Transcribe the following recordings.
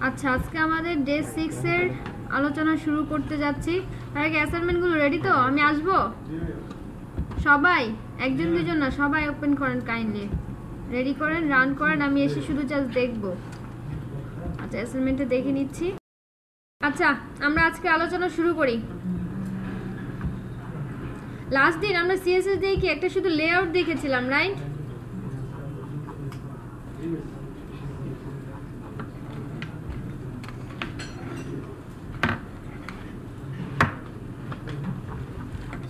আচ্ছা, আজকে আমাদের ডে 6 এর আলোচনা শুরু করতে যাচ্ছি। তার আগে অ্যাসাইনমেন্টগুলো রেডি তো? আমি আসব? সবাই একজন দুজন না, সবাই ওপেন করেন, কাইন্ডলি রেডি করেন, রান করেন, আমি এসে শুধু জাস্ট দেখব। আচ্ছা, অ্যাসাইনমেন্টটা দেখে নিচ্ছি। আচ্ছা, আমরা আজকে আলোচনা শুরু করি। লাস্ট দিন আমরা সিএসএস দিয়ে কি একটা শুধু লেআউট দেখেছিলাম, রাইট?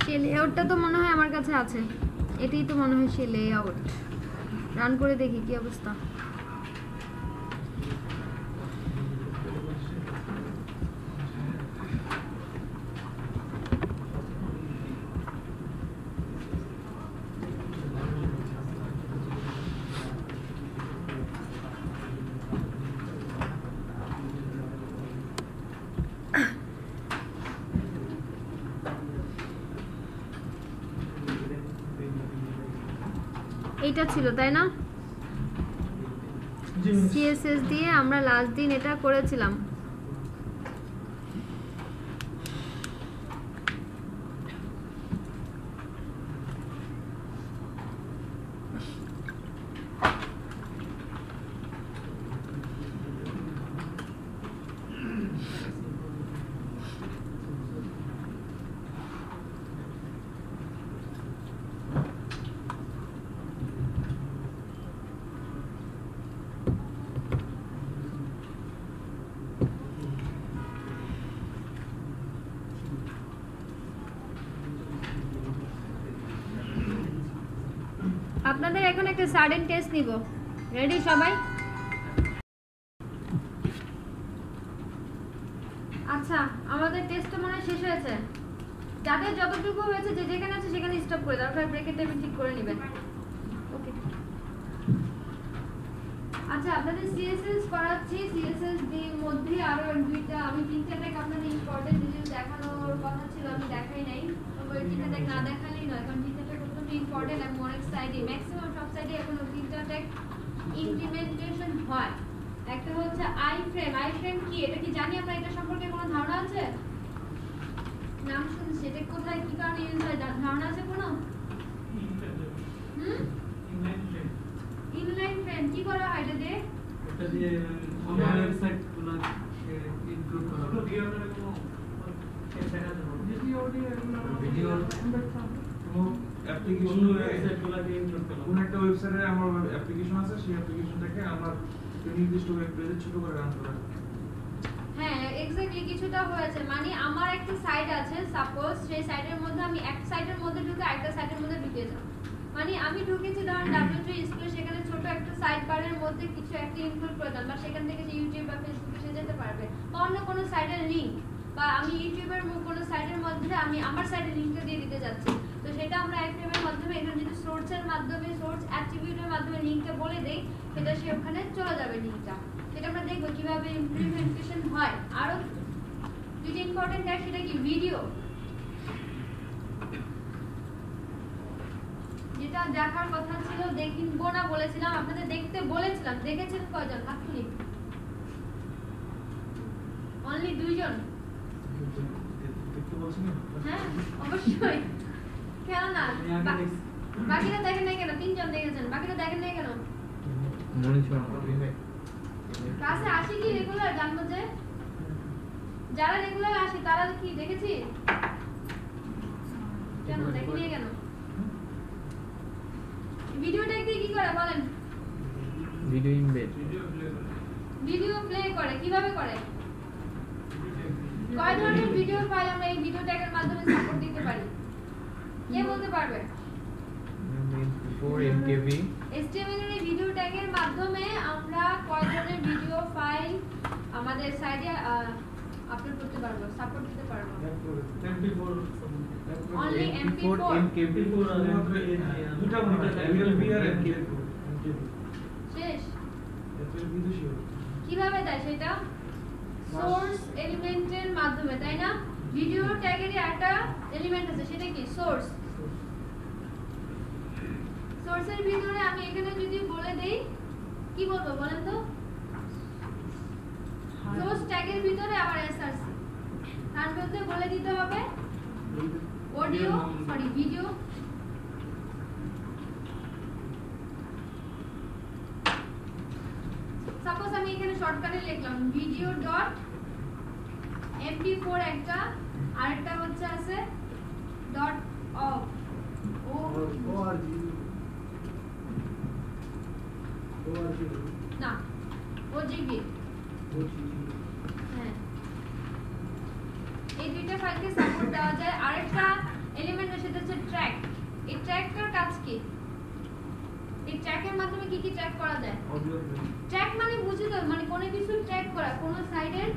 সেই লেআউটটা তো মনে হয় আমার কাছে আছে। এটাই তো মনে হয় সেই লেআউট। রান করে দেখি কি অবস্থা। এইটা ছিল তাই না? সিএসএস দিয়ে আমরা লাস্ট দিন এটা করেছিলাম। আপনাদের এখন একটা সাডেন টেস্ট নিব। রেডি সবাই? আচ্ছা, আমাদের টেস্টটা মনে হয় শেষ হয়েছে। যাদের যতটুকু হয়েছে যে যেখানে আছে সেখানে স্টপ করে দাও, তারপর ব্রেকের টাইম ঠিক করে নেবেন। ওকে। আচ্ছা, আপনাদের সিএসএস করাচ্ছি। সিএসএস এর মধ্যে আরো দুইটা, আমি তিনটা ট্যাগ আপনাদের ইম্পর্টেন্ট জিনিস দেখানোর কথা ছিল, আমি দেখাই নাই। ওই তিনটা ট্যাগ না দেখালেই নয়, কারণ তিনটা ট্যাগ খুব ইম্পর্টেন্ট। এবং অনেক সাইডে, ম্যাক্সিমাম সব সাইডে এখন তিনটা ট্যাগ ইমপ্লিমেন্টেশন হয়। একটা হচ্ছে আই ফ্রেম। আই ফ্রেম কি, এটা কি জানি আমরা? এটা সম্পর্কে কোনো ধারণা আছে? নাম শুনছি, এটা কোথায় কি কারণে ইউজ হয় ধারণা আছে কোনো? ইনলাইন ফ্রেম কি করা হয় এটা দিয়ে? এটা দিয়ে অনলাইন ওয়েবসাইট গুলো ইনক্লুড করা হয়। ভিডিও অ্যাপ্লিকেশন ওয়েবসাইটগুলোকে ইনক্লুড করা হয়। কোন একটা ওয়েবসাইটে আমার অ্যাপ্লিকেশন আছে, সেই অ্যাপ্লিকেশনটাকে আমার নির্দিষ্ট ওয়েব পেজে ছোট করে রান করা হয়। হ্যাঁ, এক্স্যাক্টলি কিছুটা হয়েছে। মানে আমার একটা সাইট আছে, সাপোজ সেই সাইটের মধ্যে আমি একটা সাইটের মধ্যে ঢুকে আরেকটা সাইটের মধ্যে ঢুকে যাব। মানে আমি ঢুকেছি ধরুন W3 স্কুলে, সেখানে ছোট একটা সাইড বারের মধ্যে কিছু একটা ইনক্লুড করে দিলাম, বা সেখান থেকে যে ইউটিউব বা ফেসবুকে সে যেতে পারবে, বা অন্য কোনো সাইটের লিংক, বা আমি ইউটিউবের কোনো সাইটের মধ্যে আমি আমার সাইটের লিংকটা দিয়ে দিতে যাচ্ছি। তো সেটা আমরা আইফ্রেমের মাধ্যমে, এখানে যদি সোর্সের মাধ্যমে, সোর্স অ্যাট্রিবিউটের মাধ্যমে লিংকটা বলে দেই, সেটা সে ওখানে চলে যাবে লিংকটা। সেটা আমরা দেখবো কিভাবে ইমপ্লিমেন্টেশন হয়। আরো যেটা ইম্পর্টেন্ট আছে সেটা কি, ভিডিও। যেটা দেখার কথা ছিল দেখবো না বলেছিলাম, আপনাদের দেখতে বলেছিলাম। দেখেছেন কয়জন? হাত তুলি। অনলি 2 জন। দেখতে বলছেন না? হ্যাঁ, অবশ্যই। কেন না? বাকিরা দেখেন নাই কেন? 3 জন দেখেছেন, বাকিরা দেখেন নাই কেন? ক্লাসে আসি কি রেগুলার? জানবো যে যারা রেগুলার আসে তারা কি দেখেছি? কেন দেখিনি কেন? ভিডিওটা কি কি করে বলেন? ভিডিও ইমবেড, ভিডিও প্লে করে। কিভাবে করে? কয় ধরনের ভিডিও ফাইল আমরা এই ভিডিও ট্যাগের মাধ্যমে সাপোর্ট দিতে পারি? কে বলতে পারবে? 4 MKV HTML এর এই ভিডিও ট্যাগের মাধ্যমে আমরা কয় ধরনের ভিডিও ফাইল আমাদের সাইটে আপলোড করতে পারবো, সাপোর্ট দিতে পারবো? MP4 অনলি MP4 দুটো মনে MLB আর MKV শেষ। এত বিদেশি কিভাবে দেয় সেটা? সোর্স এলিমেন্টের মাধ্যমে, তাই না? ভিডিও ট্যাগেরই একটা এলিমেন্ট আছে, সেটা কি? সোর্স। সোর্সের ভিতরে আমি এখানে যদি বলে দেই, কি বলবো বলেন তো? ট্যাগের ভিতরে আবার এসআরসি তার মধ্যে বলে দিতে হবে অডিও ভিডিও সাপোজ আমি এখানে শর্টকাটে লিখলাম ভিডিও ডট mp4 একটা আরেকটা হচ্ছে আছে ডট অফ না ওজিবি হ্যাঁ এই দুইটা ফাইলকে সাপোর্ট দেওয়া যায় আরেকটা এলিমেন্ট সেটা হচ্ছে ট্র্যাক এই ট্র্যাকটার কাজ কি এই ট্র্যাকের মাধ্যমে কি কি ট্র্যাক করা যায় ট্র্যাক মানে বুঝি তো মানে কোনো কিছু ট্র্যাক করা কোনো সাইডের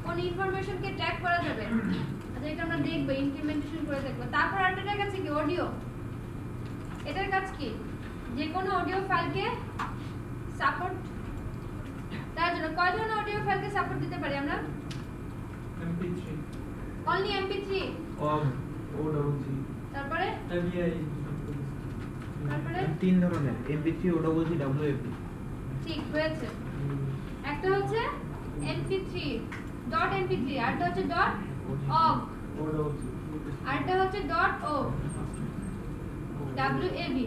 কোন ইনফরমেশনকে ট্র্যাক করা যাবে আচ্ছা এটা আমরা দেখব ইমপ্লিমেন্টেশন করে দেখব তারপর আরেকটা কাজ কি অডিও এটার কাজ কি যে কোনো অডিও ফাইলকে সাপোর্ট তার জন্য কয় ধরনের অডিও ফাইলকে সাপোর্ট দিতে পারি আমরা mp3 অনলি mp3 OGG তারপরে তারপরে তিন ধরনের mp3 OGG WAV ঠিক হয়েছে একটা হচ্ছে mp3 ডট mp3 আরটা হচ্ছে ডট অগ আরটা হচ্ছে ডট ও WAV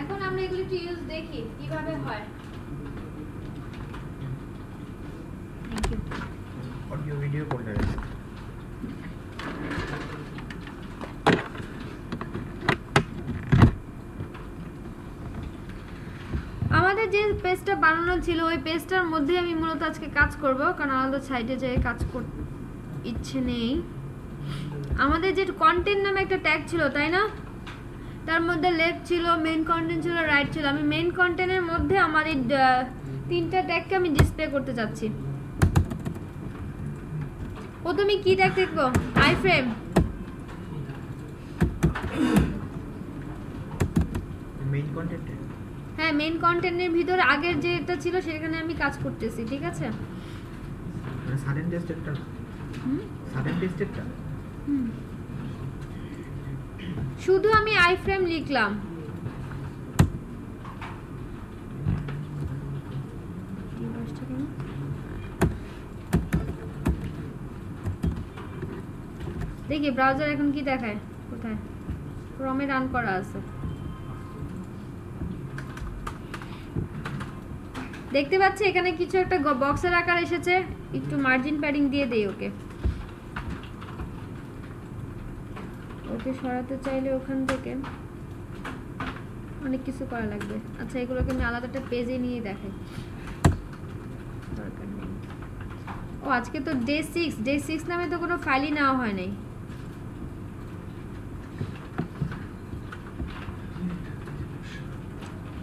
এখন আমরা এগুলো একটু ইউজ দেখি কিভাবে হয় thank you audio video folder আছে আমাদের যে পেজটা বানানো ছিল ওই পেজটার মধ্যে আমি মূলত আজকে কাজ করব কারণ আলাদা সাইটে যেয়ে কাজ করতে ইচ্ছে নেই আমাদের যে কন্টেন্ট নামে একটা ট্যাগ ছিল তাই না তার মধ্যে লেফট ছিল মেইন কন্টেন্ট ছিল রাইট ছিল আমি মেইন কন্টেন্টের মধ্যে আমার এই তিনটা ট্যাগকে আমি ডিসপ্লে করতে যাচ্ছি প্রথমে কি ট্যাগ দেখবো আইফ্রেম মেইন কন্টেন্ট হ্যাঁ মেইন কন্টেন্টের ভিতরে আগের যেটা ছিল সেখানে আমি কাজ করতেছি ঠিক আছে মানে সাডেন টেস্টেডটা সাডেন টেস্টেডটা শুধু আমি আইফ্রেম লিখলাম দেখি ব্রাউজার এখন কি দেখায় কোথায় ক্রমে রান করা আছে দেখতে পাচ্ছি এখানে কিছু একটা বক্সের আকার এসেছে একটু মার্জিন প্যাডিং দিয়ে দেই ওকে ওকে সরাতে চাইলে ওখান থেকে অনেক কিছু করা লাগবে আচ্ছা এগুলোকে আমি আলাদা একটা পেজে নিয়ে দেখাই দরকার নেই ও আজকে তো ডে 6 নামে তো কোনো ফাইলই নেওয়া হয় নাই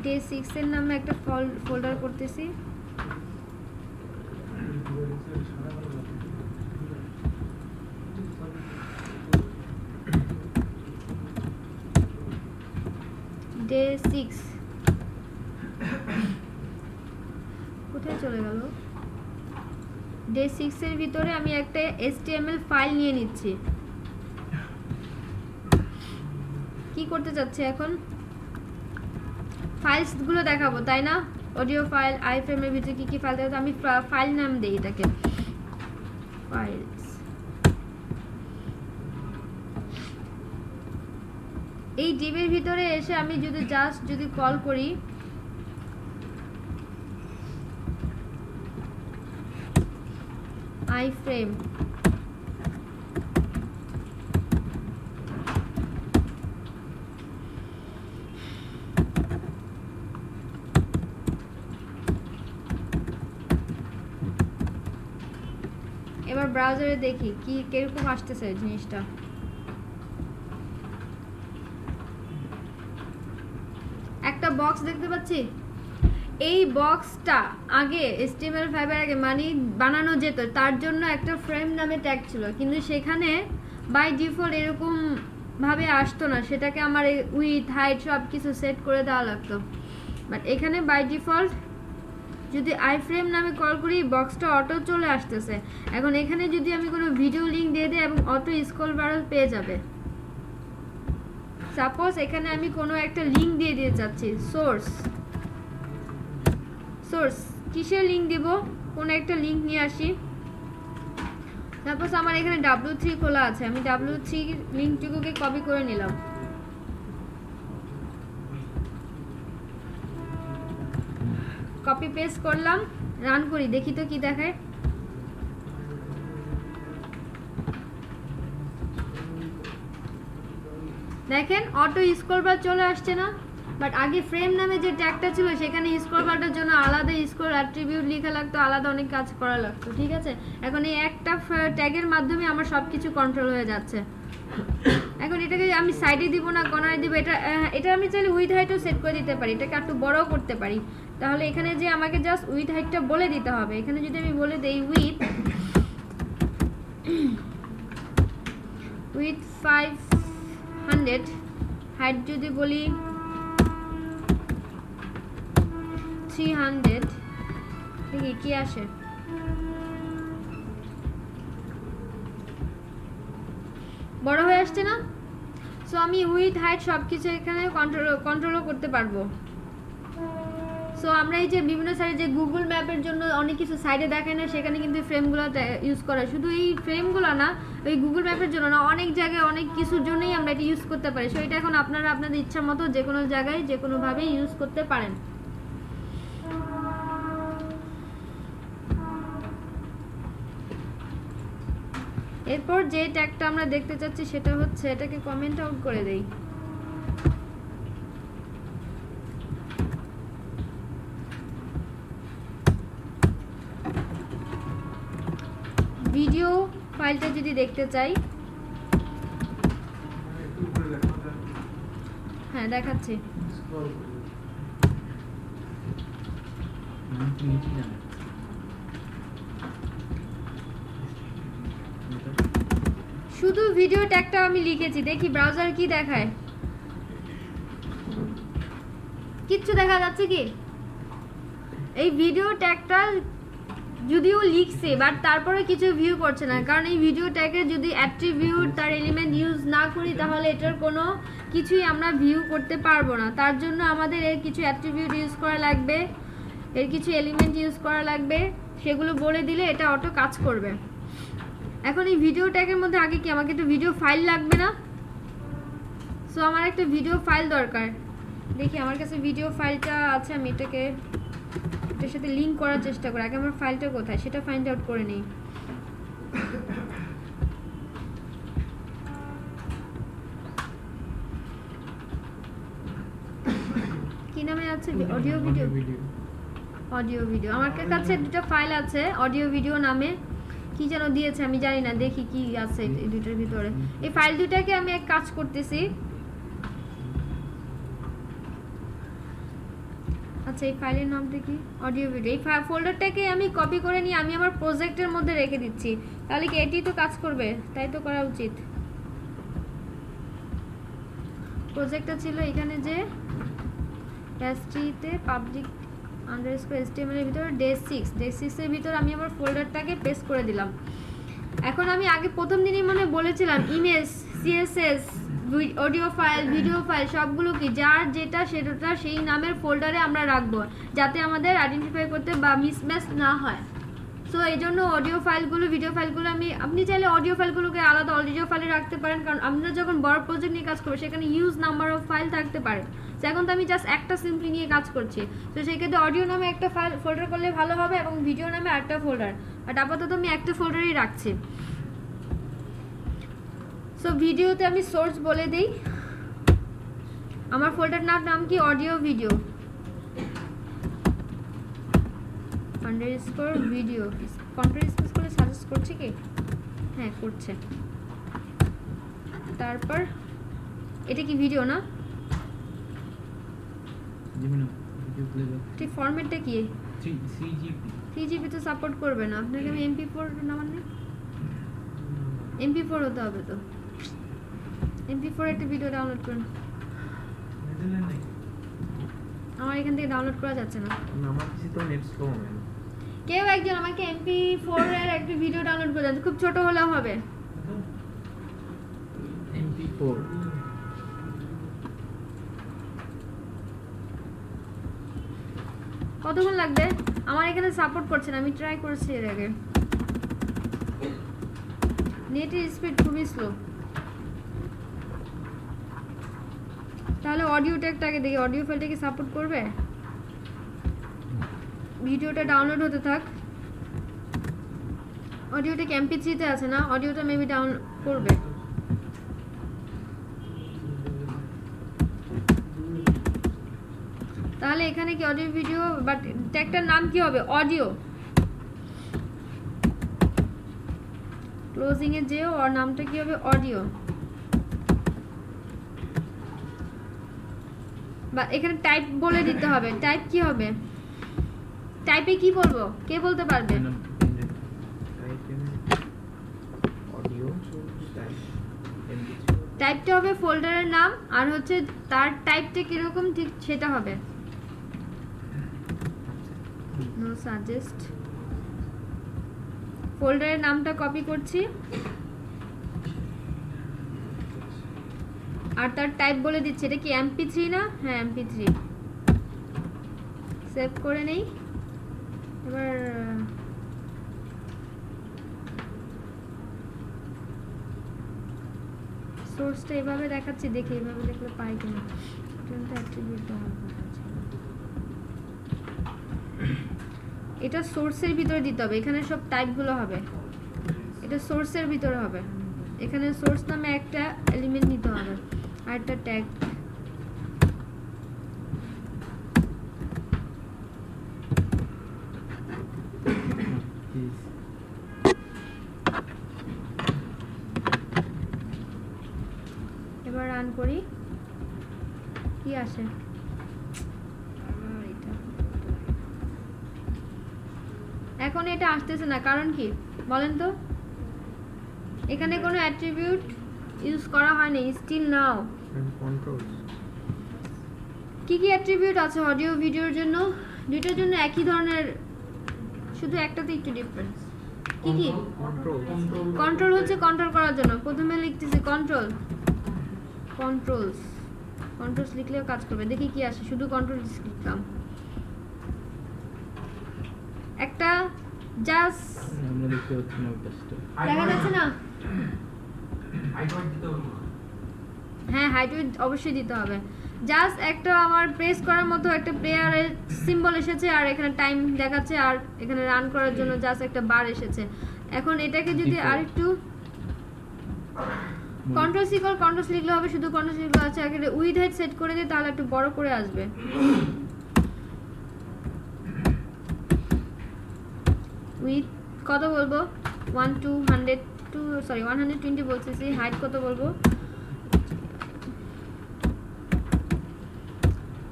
ডে 6 এর নামে একটা ফোল্ডার করতেছি ডে 6 কোথায় চলে গেল ডে 6 এর ভিতরে আমি একটা HTML ফাইল নিয়ে নিচ্ছি কি করতে যাচ্ছে এখন ফাইলস গুলো দেখাবো তাই না অডিও ফাইল আইফ্রেম এর ভিতরে কি কি ফাইল দেখাবো আমি ফাইল নাম দেই এটাকে ফাইলস এই ডিবের ভিতরে এসে আমি যদি কল করি আইফ্রেম এবার ব্রাউজারে দেখি কি কিরকম আসতেছে জিনিসটা একটা বক্স দেখতে পাচ্ছি এই বক্সটা আগে HTML5 এর আগে মানে বানানো যেত তার জন্য একটা ফ্রেম নামে ট্যাগ ছিল কিন্তু সেখানে বাই ডিফল্ট এরকম ভাবে আসতো না সেটাকে আমার উইথ হাইট সব কিছু সেট করে দেওয়া লাগতো বাট এখানে বাই ডিফল্ট যদি আইফ্রেম নামে কল করি বক্সটা অটো চলে আসতেছে এখন এখানে যদি আমি কোনো ভিডিও লিংক দিয়ে দিই এবং অটো স্ক্রল বারও পেয়ে যাবে সাপোজ এখানে আমি কোনো একটা লিংক দিয়ে দিতে চাচ্ছি সোর্স সোর্স কিসের লিংক দিব, কোন একটা লিংক নিয়ে আসি। সাপোজ আমার এখানে W3 খোলা আছে, আমি W3 লিংকটুকুকে কপি করে নিলাম, কপি পেস্ট করলাম, রান করি, দেখি তো কি দেখায়। দেখেন অটো স্ক্রল বার চলে আসছে না, বাট আগে ফ্রেম নামে যে ট্যাগটা ছিল সেখানে স্ক্রল বারটার জন্য আলাদা স্ক্রল অ্যাট্রিবিউট লেখা লাগতো, আলাদা অনেক কাজ করা লাগতো, ঠিক আছে। এখন এই একটা ট্যাগের মাধ্যমে আমার সবকিছু কন্ট্রোল হয়ে যাচ্ছে। এখন এটাকে আমি সাইডে দিব না কর্নারে দিব, এটা আমি চাইলে উইথ হাইটও সেট করে দিতে পারি, এটাকে একটু বড়ও করতে পারি। তাহলে এখানে যে আমাকে জাস্ট উইথ হাইটটা বলে দিতে হবে, এখানে যদি আমি বলে দেই উইথ 500, হাইট যদি বলি 300, দেখি কি আসে। বড় হয়ে আসছে না? সো আমি উইথ হাইট সবকিছু এখানে কন্ট্রোলও করতে পারবো। সো আমরা এই যে বিভিন্ন সাইডে যে গুগল ম্যাপের জন্য অনেক কিছু সাইডে দেখায় না, সেখানে কিন্তু ফ্রেমগুলো ইউজ করা, শুধু এই ফ্রেমগুলো না, ওই গুগল ম্যাপের জন্য না, অনেক জায়গায় অনেক কিছুর জন্যই আমরা এটা ইউজ করতে পারি। সো এটা এখন আপনারা আপনাদের ইচ্ছা মতো যে কোনো জায়গায় যে কোনোভাবেই ইউজ করতে পারেন। এরপর যে ট্যাগটা আমরা দেখতে চাচ্ছি সেটা হচ্ছে, এটাকে কমেন্ট আউট করে দেই। ভিডিও ফাইলটা যদি দেখতে চাই, হ্যাঁ দেখাচ্ছি। শুধু ভিডিও ট্যাগটা আমি লিখেছি, দেখি ব্রাউজার কি দেখায়। কিচ্ছু দেখা যাচ্ছে কি? এই ভিডিও ট্যাগটা যদিও লিখছে, বাট তারপরে কিছু ভিউ করছে না, কারণ এই ভিডিও ট্যাগে যদি অ্যাট্রিবিউট তার এলিমেন্ট ইউজ না করি তাহলে এটার কোনো কিছুই আমরা ভিউ করতে পারবো না। তার জন্য আমাদের এর কিছু অ্যাট্রিবিউট ইউজ করা লাগবে, এর কিছু এলিমেন্ট ইউজ করা লাগবে, সেগুলো বলে দিলে এটা অটো কাজ করবে। এখন এই ভিডিও ট্যাগের মধ্যে আগে কি আমাকে একটা ভিডিও ফাইল লাগবে না? সো আমার একটা ভিডিও ফাইল দরকার। দেখি আমার কাছে ভিডিও ফাইলটা আছে, আমি এটাকে এটার সাথে লিংক করার চেষ্টা করি। আগে আমার ফাইলটা কোথায় সেটা ফাইন্ড আউট করে নিই। কি নামে আছে? Audio video, audio video. আমার কাছে দুটো ফাইল আছে অডিও ভিডিও নামে, কি যেন দিয়েছে আমি জানি না, দেখি কি আছে এই দুটোর ভিতরে। এই ফাইল দুটাকে আমি এক কাজ করতেছি। আচ্ছা এই ফাইলের নামটা কি? Audio video. এই ফোল্ডারটাকে আমি কপি করে নিয়ে আমি আমার প্রজেক্টের মধ্যে রেখে দিচ্ছি, তাহলে কি এটি তো কাজ করবে? তাই তো করা উচিত। প্রজেক্টটা ছিল এখানে যে এসটিতে পাবলিক আন্ডারস্কোর এসটিএমএল এর ভিতরে ডে 6 এর ভিতরে আমি আমার ফোল্ডারটাকে পেস্ট করে দিলাম। এখন আমি আগে প্রথম দিনই মনে বলেছিলাম image, CSS, audio file, video file সবগুলো কি যার যেটা সেটা সেই নামের ফোল্ডারে আমরা রাখবো, যাতে আমাদের আইডেন্টিফাই করতে বা মিসম্যাচ না হয়। সো এই জন্য অডিও ফাইলগুলো, ভিডিও ফাইলগুলো আপনি চাইলে অডিও ফাইলগুলোকে আলাদা অডিও ফাইলে রাখতে পারেন, কারণ আমরা যখন বড় প্রজেক্ট নিয়ে কাজ করবো সেখানে হিউজ নাম্বার অফ ফাইল থাকতে পারে। এখন তো আমি জাস্ট একটা সিম্পলি নিয়ে কাজ করছি, তো সেই ক্ষেত্রে অডিও নামে একটা ফাইল ফোল্ডার করলে ভালো হবে এবং ভিডিও নামে আরেকটা ফোল্ডার, বাট আপাতত আমি একটা ফোল্ডারই রাখছি। সো ভিডিওতে আমি সোর্স বলে দিই, আমার ফোল্ডার নাম কি? Audio video underscore video. Control space করে সাজেস্ট করছে কি? হ্যাঁ করছে। তারপর এটা কি ভিডিও না? ঠিক ফরম্যাটটা কি? 3GB তো সাপোর্ট করবে না, আপনাকে আমি MP4 নামান নেই, MP4 হতে হবে তো। MP4 একটা ভিডিও ডাউনলোড করুন। আমার এখান থেকে ডাউনলোড করা যাচ্ছে না, আমার কিছু তো নেট স্লো হবে। কেউ একজন আমাকে MP4 এর একটা ভিডিও ডাউনলোড করে দেন, খুব ছোট হলেও হবে। MP4 MP4 কতক্ষণ লাগবে? আমার এখানে সাপোর্ট করছে না, আমি ট্রাই করেছি এর আগে। নেটের স্পিড খুবই স্লো। তাহলে অডিওটা একটা আগে দেখি, অডিও ফাইলটা কি সাপোর্ট করবে? ভিডিওটা ডাউনলোড হতে থাক। অডিওটা কি MP3 তে আছে না? অডিওটা মেবি ডাউন করবে। তাহলে এখানে কি অডিও ভিডিও, বাট ট্যাগটার নাম কি হবে? অডিও। ক্লোজিং এ যেও, আর নামটা কি হবে? অডিও। বা এখানে টাইপ বলে দিতে হবে। টাইপ কি হবে? টাইপে কি বলবো? কে বলতে পারবে? অডিও টাইপটা হবে ফোল্ডারের নাম, আর হচ্ছে তার টাইপটা কিরকম ঠিক সেটা হবে। No suggest. ফোল্ডারের নামটা কপি করছি, আর তার টাইপ বলে দিচ্ছি। এটা কি MP3 না? হ্যাঁ MP3। সেভ করে নেই। এবার সোর্সটা এভাবে দেখাচ্ছি, দেখি এভাবে দেখলে পাই কিনা। এটা সোর্সের ভিতরে দিতে হবে, এখানে সব টাইপগুলো হবে। এটা সোর্সের ভিতরে হবে। এখানে সোর্স নামে একটা এলিমেন্ট নিতে হবে, আর একটা ট্যাগ। এবার রান করি, কি আসে? এখন এটা আসতেছে না, কারণ কি বলেন তো? এখানে কোনো অ্যাট্রিবিউট ইউজ করা হয়নি স্টিল নাও। কন্ট্রোলস কি কি অ্যাট্রিবিউট আছে অডিও ভিডিওর জন্য? দুইটার জন্য একই ধরনের, শুধু একটাতে একটু ডিফারেন্স। কি কি? কন্ট্রোল হচ্ছে কন্ট্রোল করার জন্য। প্রথমে লিখতেছি কন্ট্রোল, কন্ট্রোলস। কন্ট্রোলস লিখলেও কাজ করবে। দেখি কি আসে। শুধু কন্ট্রোলস লিখলাম। একটা জাস্ট আমরা দেখতে পাচ্ছি না ওটা। দেখা যাচ্ছে না? হাইট দিতে হবে। হ্যাঁ, হাইট অবশ্যই দিতে হবে। জাস্ট একটা আমার প্রেস করার মতো একটা প্লেয়ারের সিম্বল এসেছে, আর এখানে টাইম দেখাচ্ছে, আর এখানে রান করার জন্য জাস্ট একটা বার এসেছে। এখন এটাকে যদি আরেকটু কন্ট্রোল সি কল, কন্ট্রোল লিখলে হবে। শুধু কন্ট্রোল লিখলে আছে, আগে উইথ হাইট সেট করে দিই, তাহলে একটু বড় করে আসবে। উইথ কত বলবো? 120 বলতেছি। হাইট কত বলবো?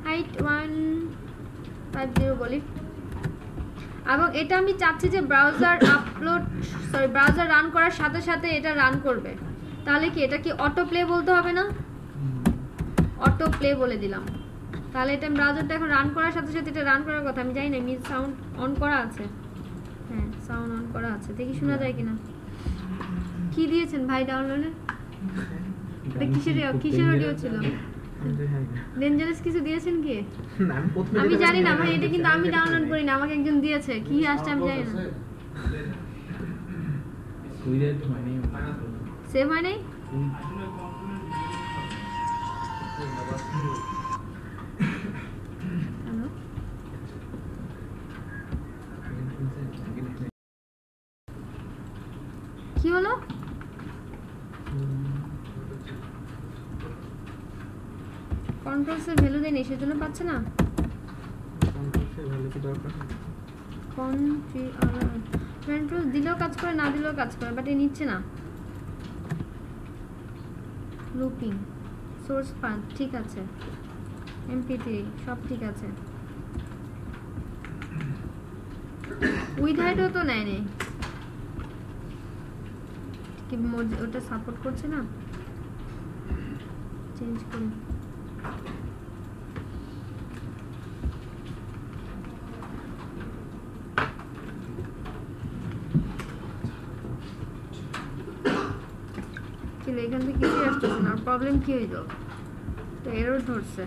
হাইট 150 বলি। এবং এটা আমি চাচ্ছি যে ব্রাউজার ব্রাউজার রান করার সাথে সাথে এটা রান করবে। তাহলে কি এটা কি অটো প্লে বলতে হবে না? অটো প্লে বলে দিলাম। তাহলে এটা ব্রাউজারটা এখন রান করার সাথে সাথে এটা রান করার কথা। আমি জানি না মিউজিক সাউন্ড অন করা আছে। হ্যাঁ, সাউন্ড অন করা আছে। দেখি শোনা যায় কিনা। কি দিয়েছেন ভাই ডাউনলোডে? এটা কিসের অডিও ছিল? ডেঞ্জারাস কিছু দিয়েছেন কি? আমি জানি না ভাই, এটা কিন্তু আমি ডাউনলোড করি না, আমাকে একজন দিয়েছে। কি আসছে আমি জানি না। সেভ হয় নাই? হ্যালো, কি হলো? কন্ট্রোলসের ভ্যালু দেয়নি, সেজন্য পাচ্ছে না। কন্ট্রোলসের ভ্যালু কি দরকার? কন্ট্রোল দিলেও কাজ করে, না দিলেও কাজ করে, বাট এ নিচ্ছে না। লুপিং, সোর্স পাথ ঠিক আছে, MP3 সব ঠিক আছে। উইথ হাইটও তো নেয়নি, কি ওটা সাপোর্ট করছে না। চেঞ্জ করি। এখান থেকে কিছুই আসতেছে না। প্রবলেম কি হইল? তো এরর ধরছে।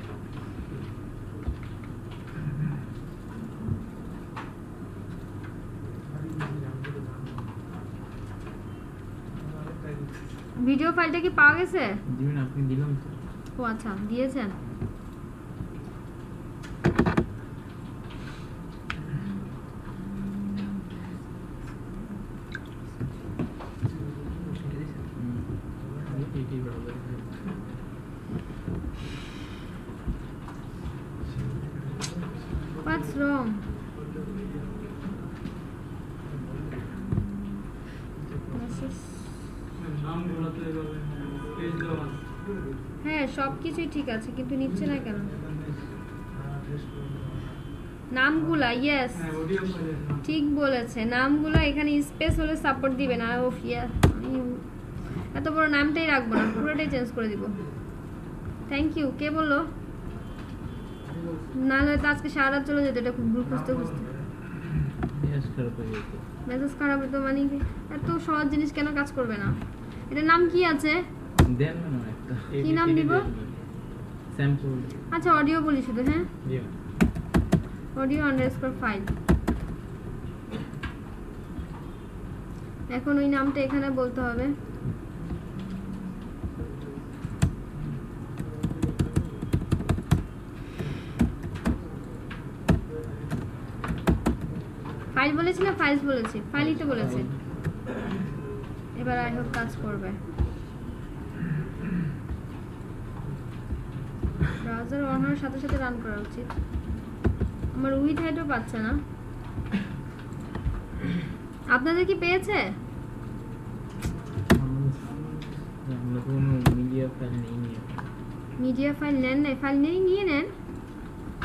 ভিডিও ফাইলটা কি পাওয়া গেছে? দিবেন আপনি, দিলাম তো। ও আচ্ছা, দিয়েছেন। এইটাই browser এ। What's wrong? হ্যাঁ সবকিছুই ঠিক আছে, কিন্তু নিচ্ছে না কেন? নামগুলা ইয়েস ঠিক বলেছে, নামগুলা এখানে স্পেস হলে সাপোর্ট দিবে না। ও এত বড় নামটাই রাখবো না, পুরোটাই চেঞ্জ করে দিব। Thank you. কে বললো? নাহলে তো আজকে সারা রাত চলে যেত এটা খুঁজতে খুঁজতে। মেজাজ খারাপ হতো মানে কি? এত সহজ জিনিস কেন কাজ করবে না? এটার নাম কি আছে? দেন না একটা। কি নাম দিব? স্যাম্পল। আচ্ছা অডিও বলি শুধু। হ্যাঁ জি অডিও আন্ডারস্কোর ফাইল। এখন ওই নামটা এখানে বলতে হবে। ফাইল বলেছি না ফাইলস বলেছি? ফাইলই তো বলেছি। এবার আই হোপ কাজ করবে। ব্রাউজার অন হওয়ার সাথে সাথে রান করা উচিত। আমার উইথ হাইডও পাচ্ছে না। আপনাদের কি পেয়েছে? আমরা কোনো মিডিয়া ফাইল নেই। মিডিয়া ফাইল নেন নাই? ফাইল নেই, নিয়ে নেন।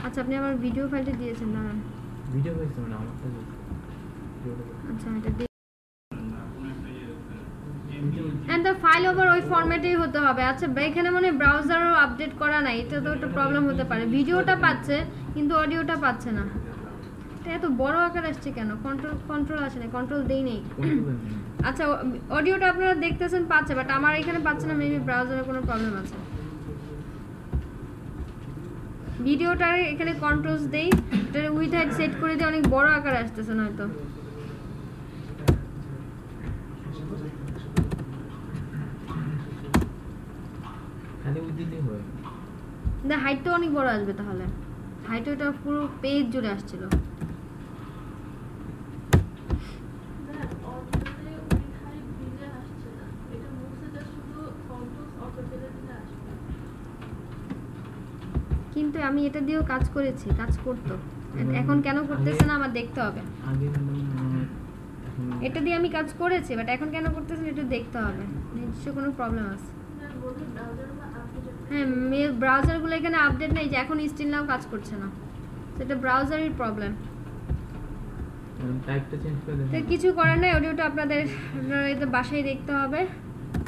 আচ্ছা আপনি আমার ভিডিও ফাইলটা দিয়েছেন, দাঁড়ান। ভিডিও পাইছে মানে আমার কাছে। আচ্ছা এটা দিয়ে এন্ড দ্য ফাইল ওভার ওই ফরম্যাটেই হতে হবে। আচ্ছা এখানে মানে ব্রাউজারও আপডেট করা নাই, এটা তো একটা প্রবলেম হতে পারে। ভিডিওটা পাচ্ছে কিন্তু অডিওটা পাচ্ছে না। এটা এত বড় আকার আসছে কেন? কন্ট্রোল আসে না, কন্ট্রোল দেই নেই। আচ্ছা অডিওটা আপনারা দেখতেছেন পাচ্ছে, বাট আমার এখানে পাচ্ছে না। মেবি ব্রাউজারে কোনো প্রবলেম আছে। ভিডিওটা এখানে কন্ট্রোলস দেই, এটা উইথ হাইট সেট করে দিয়ে অনেক বড় আকার আসতেছে হয়তো। খালি উইথ দিলেই হয়। না হাইটটা অনেক বড় আসবে তাহলে। হাইট ওটা পুরো পেজ জুড়ে আসছিল। কিন্তু আমি এটা দিয়েও কাজ করেছি, কাজ করতো। এখন কেন করতেছে না আমার দেখতে হবে। এটা দিয়ে আমি কাজ করেছি, বাট এখন কেন করতেছে না একটু দেখতে হবে। নিশ্চয়ই কোনো প্রবলেম আছে। হ্যাঁ ব্রাউজারগুলো এখানে আপডেট নেই যে এখন স্টিল নাও কাজ করছে না, সেটা ব্রাউজারের প্রবলেম। টাইপটা চেঞ্জ করে দেন। তো কিছু করার নাই, অডিওটা আপনাদের এটা বাসায় দেখতে হবে।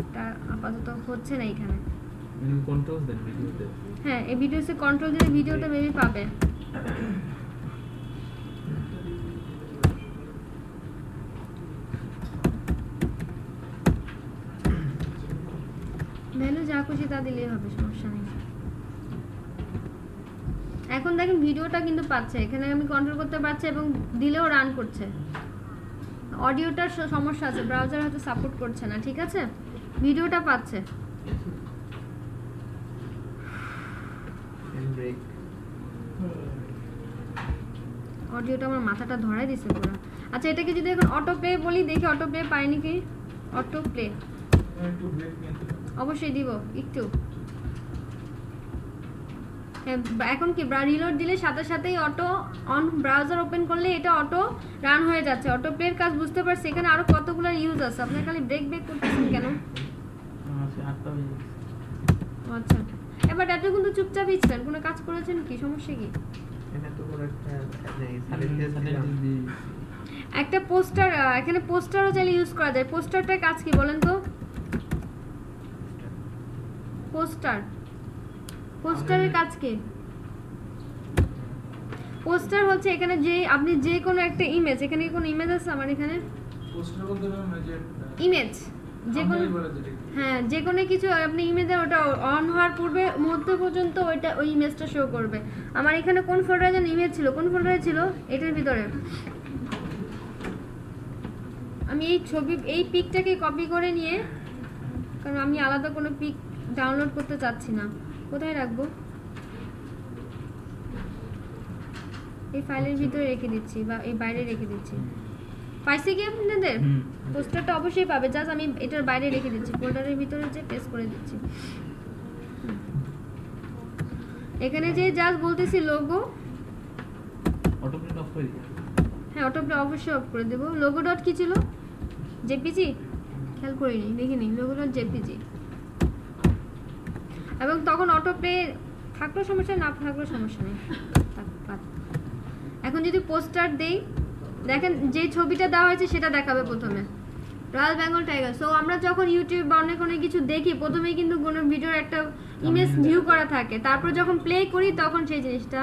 এটা আপাতত হচ্ছে না এখানে। কন্ট্রোল দেন ভিডিওতে। হ্যাঁ এই ভিডিওতে কন্ট্রোল দিলে ভিডিওটা মেবি পাবে। মেনু যা খুশি তা দিলেই হবে, সমস্যা নেই। এখন দেখেন ভিডিওটা কিন্তু পাচ্ছে, এখানে আমি কন্ট্রোল করতে পারছি এবং দিলেও রান করছে। অডিওটার সমস্যা আছে, ব্রাউজার হয়তো সাপোর্ট করছে না। ঠিক আছে, ভিডিওটা পাচ্ছে। অডিওটা আমার মাথাটা ধরাই দিছে পুরো। আচ্ছা এটাকে যদি এখন অটো প্লে বলি, দেখি অটো প্লে পাই নাকি। অটো প্লে অবশ্যই দিব একটু। এখন কি রিলোড দিলে সাথে সাথেই অটো অন, ব্রাউজার ওপেন করলে এটা অটো রান হয়ে যাচ্ছে। অটো প্লের কাজ বুঝতে পারছি। এখানে আরো কতগুলো ইউজ আছে, আপনি খালি ব্রেক করতেছেন কেন? আচ্ছা এবার এটা কিন্তু চুপচাপই ছিলেন, কোনো কাজ করেছেন কি? সমস্যা কি? একটা পোস্টার, এখানে পোস্টারও চাইলে ইউজ করা যায়। পোস্টারটার কাজ কি বলেন তো? পোস্টারের কাজ কি? পোস্টার হচ্ছে এখানে যে আপনি যে কোনো একটা ইমেজ, এখানে কোন ইমেজ আছে আমার এখানে? পোস্টার বলতে ইমেজ যে কোনো, হ্যাঁ যে কোনো কিছু আপনি ইমেজে ওটা অন হওয়ার পূর্বে মুহূর্ত পর্যন্ত ওইটা ওই ইমেজটা শো করবে। আমার এখানে কোন ফোল্ডারে যেন ইমেজ ছিল, কোন ফোল্ডারে ছিল? এটার ভিতরে আমি এই ছবি এই পিকটাকে কপি করে নিয়ে কারণ আমি আলাদা কোনো পিক ডাউনলোড করতে চাচ্ছি না। কোথায় রাখবো? এই ফাইলের ভিতরে রেখে দিচ্ছি বা এই বাইরে রেখে দিচ্ছি। পাইছে কি আপনাদের? পোস্টারটা অবশ্যই পাবে, জাস্ট আমি এটার বাইরে রেখে দিচ্ছি, ফোল্ডারের ভিতরে যে পেস্ট করে দিচ্ছি। এখানে যে জাস্ট বলতেছি লোগো, অটোপ্লে অফ করে দিই। হ্যাঁ অটোপ্লে অবশ্যই অফ করে দেবো। লোগো ডট কি ছিল? জেপিজি? খেয়াল করিনি, দেখিনি। Logo dot JPG. এবং তখন অটোপ্লে থাকলেও সমস্যা, না থাকলেও সমস্যা নেই। এখন যদি পোস্টার দেই, দেখেন যে ছবিটা দেওয়া হয়েছে সেটা দেখাবে প্রথমে, রয়্যাল বেঙ্গল টাইগার। সো আমরা যখন ইউটিউব বা অনেক অনেক কিছু দেখি, প্রথমেই কিন্তু কোনো ভিডিওর একটা ইমেজ ভিউ করা থাকে, তারপর যখন প্লে করি তখন সেই জিনিসটা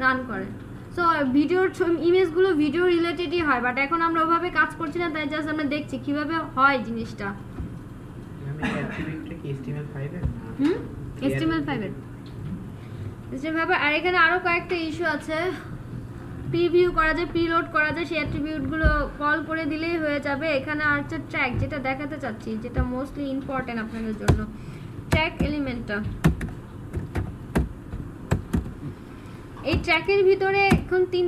রান করে। সো ভিডিওর ইমেজগুলো ভিডিও রিলেটেডই হয়, বাট এখন আমরা ওভাবে কাজ করছি না, তাই জাস্ট আমরা দেখছি কিভাবে হয় জিনিসটা। HTML5 আর এখানে আরো কয়েকটা ইস্যু আছে। প্রিভিউ করা যায়, প্রিলোড করা যায়, সেই অ্যাট্রিবিউটগুলো কল করে দিলেই হয়ে যাবে। এখানে আর হচ্ছে ট্র্যাক, যেটা দেখাতে চাচ্ছি, যেটা মোস্টলি ইম্পর্টেন্ট আপনাদের জন্য, ট্র্যাক এলিমেন্টটা। এই ট্র্যাকের ভিতরে এখন তিন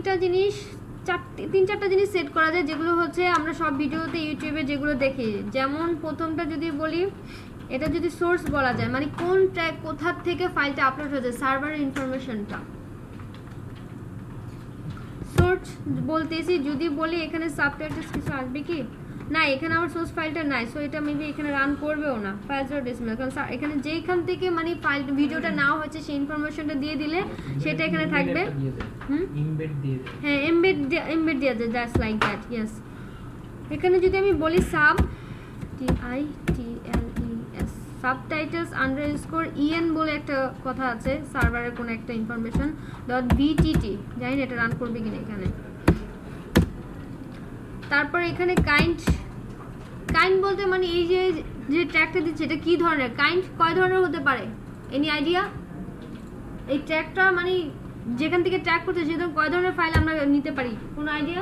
চারটা জিনিস সেট করা যায়, যেগুলো হচ্ছে আমরা সব ভিডিওতে ইউটিউবে যেগুলো দেখি। যেমন প্রথমটা যদি বলি, এটা যদি সোর্স বলা যায়, মানে কোন ট্র্যাক কোথা থেকে ফাইলটা আপলোড হয়েছে, সার্ভারের ইনফরমেশনটা। সোর্স বলতেছি, যদি বলি এখানে সাবটাইটেলস কিছু আসবে কি না, এখানে আমার সোর্স ফাইলটা নাই, সো এটা মেবি এখানে রান করবেও না, files.html, কারণ এখানে যেখান থেকে মানে ফাইল ভিডিওটা নাও হচ্ছে সেই ইনফরমেশনটা দিয়ে দিলে সেটা এখানে থাকবে। ইমবেড দিয়ে দেয়। হ্যাঁ এমবেড দিয়ে দেয়, জাস্ট লাইক দ্যাট। ইয়েস, এখানে যদি আমি বলি সাব TITLES সাবটাইটেলস _en বলে একটা কথা আছে, সার্ভারের কোনো একটা ইনফরমেশন .vtt, জানি না এটা রান করবে কিনা এখানে। তারপর এখানে কাইন্ড বলতে মানে এই যে ট্র্যাকটা দিচ্ছে এটা কি ধরনের, কাইন্ড কয় ধরনের হতে পারে, এনি আইডিয়া? এই ট্র্যাকটা মানে যেখান থেকে ট্র্যাক করতে সেটা কয় ধরনের ফাইল আমরা নিতে পারি, কোনো আইডিয়া?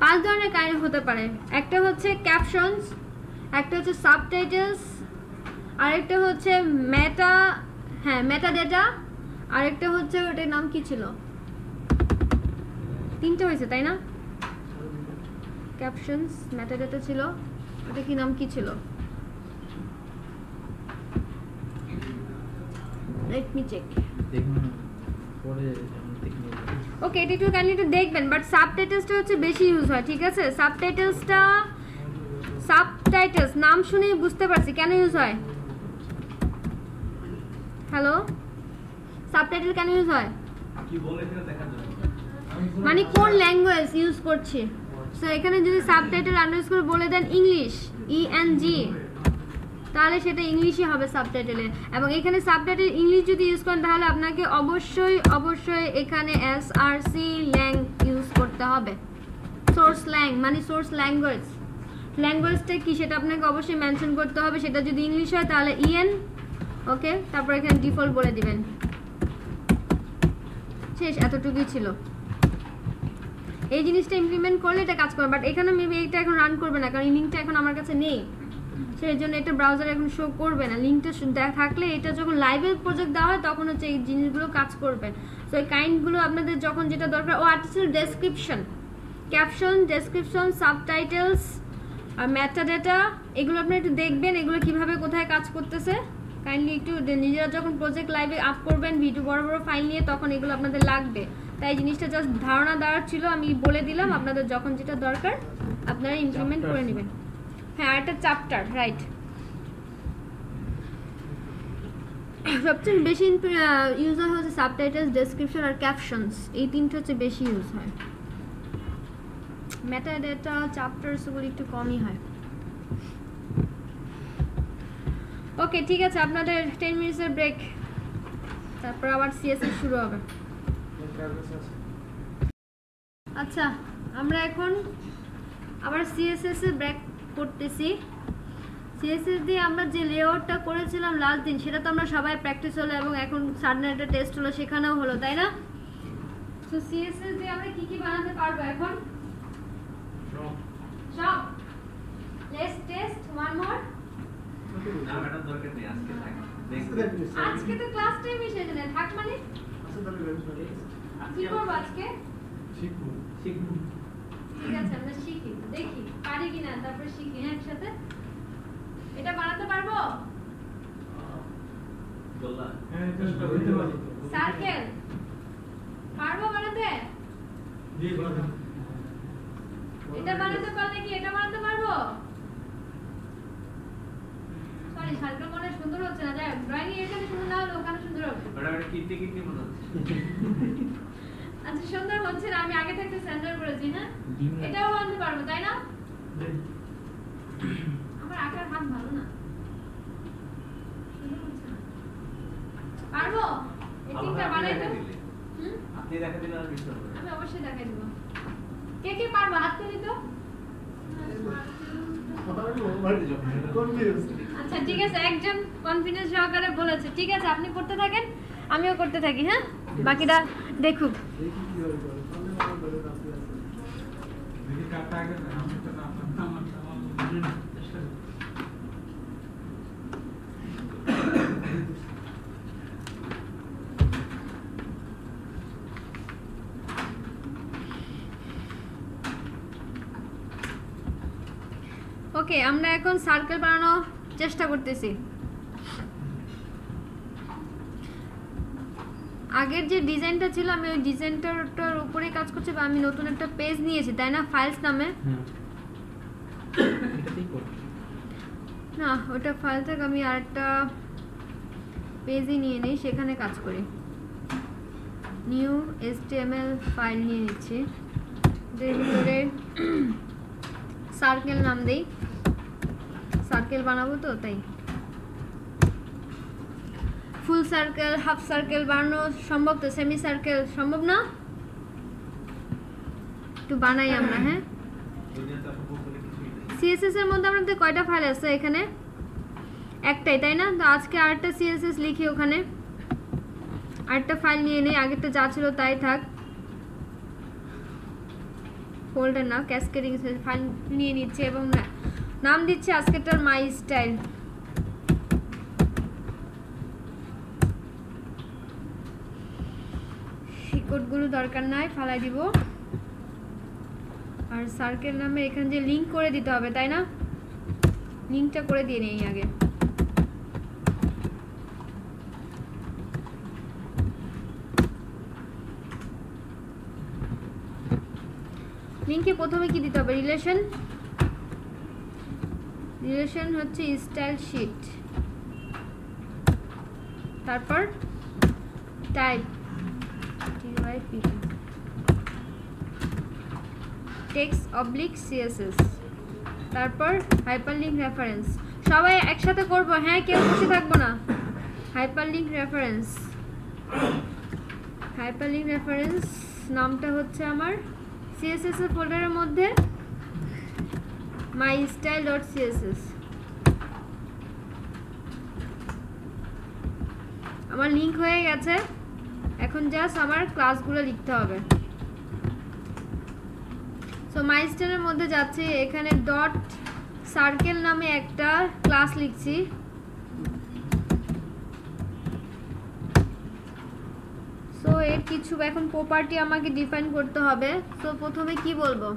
5 ধরনের কাইন্ড হতে পারে। একটা হচ্ছে ক্যাপশনস, একটা হচ্ছে সাবটাইটেলস, আরেকটা হচ্ছে মেটা ডেটা, আরেকটা হচ্ছে ওটার নাম কি ছিল, তিনটা হয়েছে তাই না? ক্যাপশনস, মেটা ডেটা ছিল, ওটা কি নাম কি ছিল, লেট মি চেক। দেখুন পরে দেখুন। ওকে, এটা একটু কাইন্ডলি একটু দেখবেন, বাট সাবটাইটেলসটা হচ্ছে বেশি ইউজ হয়, ঠিক আছে? সাবটাইটেলস নাম শুনেই বুঝতে পারছি কেন ইউজ হয়। হ্যালো, সাবটাইটেল কেন ইউজ হয়? মানে কোন ল্যাঙ্গুয়েজ ইউজ করছে। সো এখানে যদি সাবটাইটেল আন্ডারস্কোর বলে দেন ইংলিশ, ENG, তাহলে সেটা ইংলিশই হবে সাবটাইটেলে। এবং এখানে সাবটাইটেল ইংলিশ যদি ইউজ করেন তাহলে আপনাকে অবশ্যই এখানে SRC ল্যাং ইউজ করতে হবে। সোর্স ল্যাং মানে সোর্স ল্যাঙ্গুয়েজটা কি সেটা আপনাকে অবশ্যই মেনশন করতে হবে। সেটা যদি ইংলিশ হয় তাহলে EN, ওকে, তারপর এখানে ডিফল্ট বলে দিবেন, শেষ, এতটুকুই ছিল। এই জিনিসটা ইমপ্লিমেন্ট করলে এটা কাজ করবে, বাট এখানে মেবি এটা এখন রান করবে না, কারণ এই লিঙ্কটা এখন আমার কাছে নেই, সেই জন্য এটা ব্রাউজারে এখন শো করবে না। লিঙ্কটা থাকলে এটা যখন লাইভে প্রজেক্ট দেওয়া হয় তখন হচ্ছে এই জিনিসগুলো কাজ করবে। সো এই কাইন্ডগুলো আপনাদের যখন যেটা দরকার, ও article description, caption, description, subtitles আর মেটা ডেটা, এগুলো আপনারা একটু দেখবেন এগুলো কিভাবে কোথায় কাজ করতেছে। কাইন্ডলি একটু নিজেরা যখন প্রজেক্ট লাইভে আপ করবেন ভিডিও বড় ফাইল নিয়ে, তখন এগুলো আপনাদের লাগবে। তাই জিনিসটা জাস্ট ধারণা দেওয়ার ছিল, আমি বলে দিলাম, আপনাদের যখন যেটা দরকার আপনারা ইমপ্লিমেন্ট করে নেবেন। হ্যাঁ, একটা চ্যাপ্টার, রাইট। সবচেয়ে বেশি ইউজ হয় হচ্ছে সাবটাইটেলস, ডেসক্রিপশন আর ক্যাপশনস, এই তিনটা হচ্ছে বেশি ইউজ হয়। মেটা ডেটা, চ্যাপ্টারস ওগুলো একটু কমই হয়। ওকে, ঠিক আছে, আপনাদের 10 মিনিটের ব্রেক, তারপর আবার CSS শুরু হবে। আচ্ছা, আমরা এখন আবার CSS এর ব্রেক করতেছি। CSS দিয়ে আমরা যে লেআউটটা করেছিলাম লাস্ট দিন, সেটা তো আমরা সবাই প্র্যাকটিস হলো এবং এখন সামনে একটা টেস্ট হলো, সেখানেও হলো, তাই না? তো CSS দিয়ে আমরা কি কি বানাতে পারবো এখন? সব লেটস টেস্ট ওয়ান মোর। না ম্যাডাম দরকার নেই, আজকে থাক। আজকে তো ক্লাস টাইম শেষ না, থাক মানে কি করব আজকে? শিখবো। ঠিক আছে, আমরা শিখি, দেখি পারি কিনা, তারপর শিখি। হ্যাঁ, একসাথে এটা বানাতে পারবো? বললা হ্যাঁ, এটা হইতে পারে। সার্কেল পারবো বানাতে? জি বলেন। এটা বানাতে পারলে কি এটা বানাতে পারবো? সরি, সার্কেল মনে হয় সুন্দর হচ্ছে না। দেখ, ড্রয়িং এখানে সুন্দর না হলে ওখানে সুন্দর হবে। ম্যাডাম এটা কিতে মনে হচ্ছে। আচ্ছা, সুন্দর হচ্ছে না, আমি আগে থেকে সেন্টার করেছি। হ্যাঁ, ডিম না। এটাও বানাতে পারবো, তাই না? জি। আমার আঁকার হাত ভালো না, সুন্দর হচ্ছে না। পারবো এই তিনটা বানাইতে? হুম, আপনি দেখা দিলে আর বিশ্বাস হবে। আমি অবশ্যই দেখাই দেবো। কে কে পারবো হাত তুলি তো। আচ্ছা ঠিক আছে, একজন কনফিডেন্স সহকারে বলেছে। ঠিক আছে, আপনি করতে থাকেন, আমিও করতে থাকি। হ্যাঁ, বাকিরা দেখুক। দেখি কাটা আগে আমি তো না আমার চেষ্টা করি। ওকে, আমরা এখন সার্কেল বানানোর চেষ্টা করতেছি। আগের যে ডিজাইনটা ছিল আমি ওই ডিজাইনটার উপরেই কাজ করছি, বা আমি নতুন একটা পেজ নিয়েছি, তাই না? ফাইলস নামে। হ্যাঁ এটাতেই করো। না, ওটা ফাইল থেকে আমি আরেকটা পেজই নিয়ে নিই, সেখানে কাজ করি। নিউ HTML ফাইল নিয়ে নিচ্ছি, এর ভিতরে সার্কেল নাম দেই। সার্কেল বানাবো তো, তাই ফুল সার্কেল, হাফ সার্কেল বানানো সম্ভব তো? সেমি সার্কেল সম্ভব না? একটু বানাই আমরা। হ্যাঁ, দুনিয়াতে আপনি বলতে কিছুই নেই। CSS এর মধ্যে আমাদের কয়টা ফাইল আছে? এখানে একটাই, তাই না? তো আজকে আরেকটা CSS লিখি, ওখানে আরেকটা ফাইল নিয়ে নেই। আগেরটা যা ছিল তাই থাক, ফোল্ডার না, ক্যাসকেডিং ফাইল নিয়ে নিচ্ছে এবং নাম দিচ্ছে আজকেরটার মাই স্টাইল। এই কোডগুলো দরকার নাই, ফালাই দিব। আর সার্কেল নামে এখানে যে লিংক করে দিতে হবে, তাই না? লিংকটা করে দিয়ে নেই আগে। লিংকে প্রথমে কি দিতে হবে? রিলেশন। রিলেশন হচ্ছে স্টাইল শিট, তারপর টাইপ টেক্সট অবলিক CSS, তারপর হাইপারলিংক রেফারেন্স। সবাই একসাথে করব, হ্যাঁ, কেউ বসে থাকবো না। হাইপারলিংক রেফারেন্স, হাইপারলিংক রেফারেন্স নামটা হচ্ছে আমার CSS এর ফোল্ডারের মধ্যে mystyle.css। আমার লিংক হয়ে গেছে, এখন জাস্ট আমার ক্লাসগুলো লিখতে হবে। সো mystyle এর মধ্যে যাচ্ছে, এখানে ডট সার্কেল নামে একটা ক্লাস লিখছি। সো এর কিছু এখন প্রপার্টি আমাকে ডিফাইন করতে হবে। সো প্রথমে কি বলবো?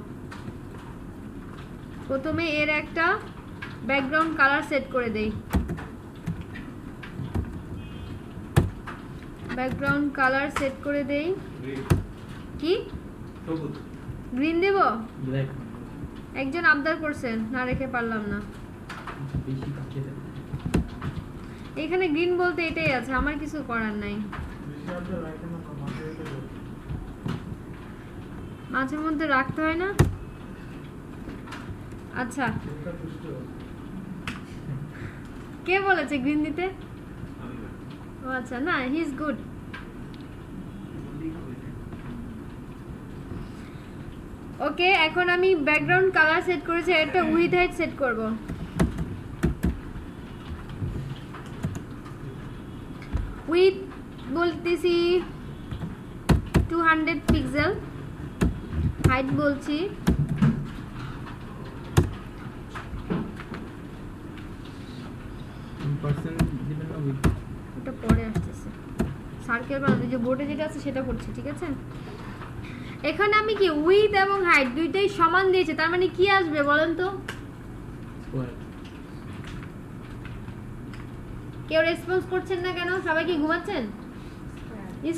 প্রথমে এর একটা ব্যাকগ্রাউন্ড কালার সেট করে দেই। ব্যাকগ্রাউন্ড কালার সেট করে দেই। কি সবুজ গ্রিন দেব? ব্ল্যাক একজন আবদার করছেন, না রেখে পারলাম না। বেশি কাছে দেব। এখানে গ্রিন বলতে এটাই আছে, আমার কিছু করার নাই। মাঝে মধ্যে রাখতে হয় না? আচ্ছা, কে বলেছে গ্রিন দিতে? আমি ও আচ্ছা, না, হি ইজ গুড। ওকে, এখন আমি ব্যাকগ্রাউন্ড কালার সেট করেছি, এটা উইথ হাইট সেট করব। উইথ বলতেছি 200 পিক্সেল, হাইট বলছি পার্সেন্ট দিবেন না উইথ ওটা পরে আসতেছে। সার্কেল বানাতে যে বোর্ডে যেটা আছে সেটা করছি, ঠিক আছে? এখানে আমি কি উইথ এবং হাইট দুইটাই সমান দিয়েছি, তার মানে কি আসবে বলেন তো? স্কোয়ার। কেউ রেসপন্স করছেন না কেন? সবাই কি ঘুমাচ্ছেন?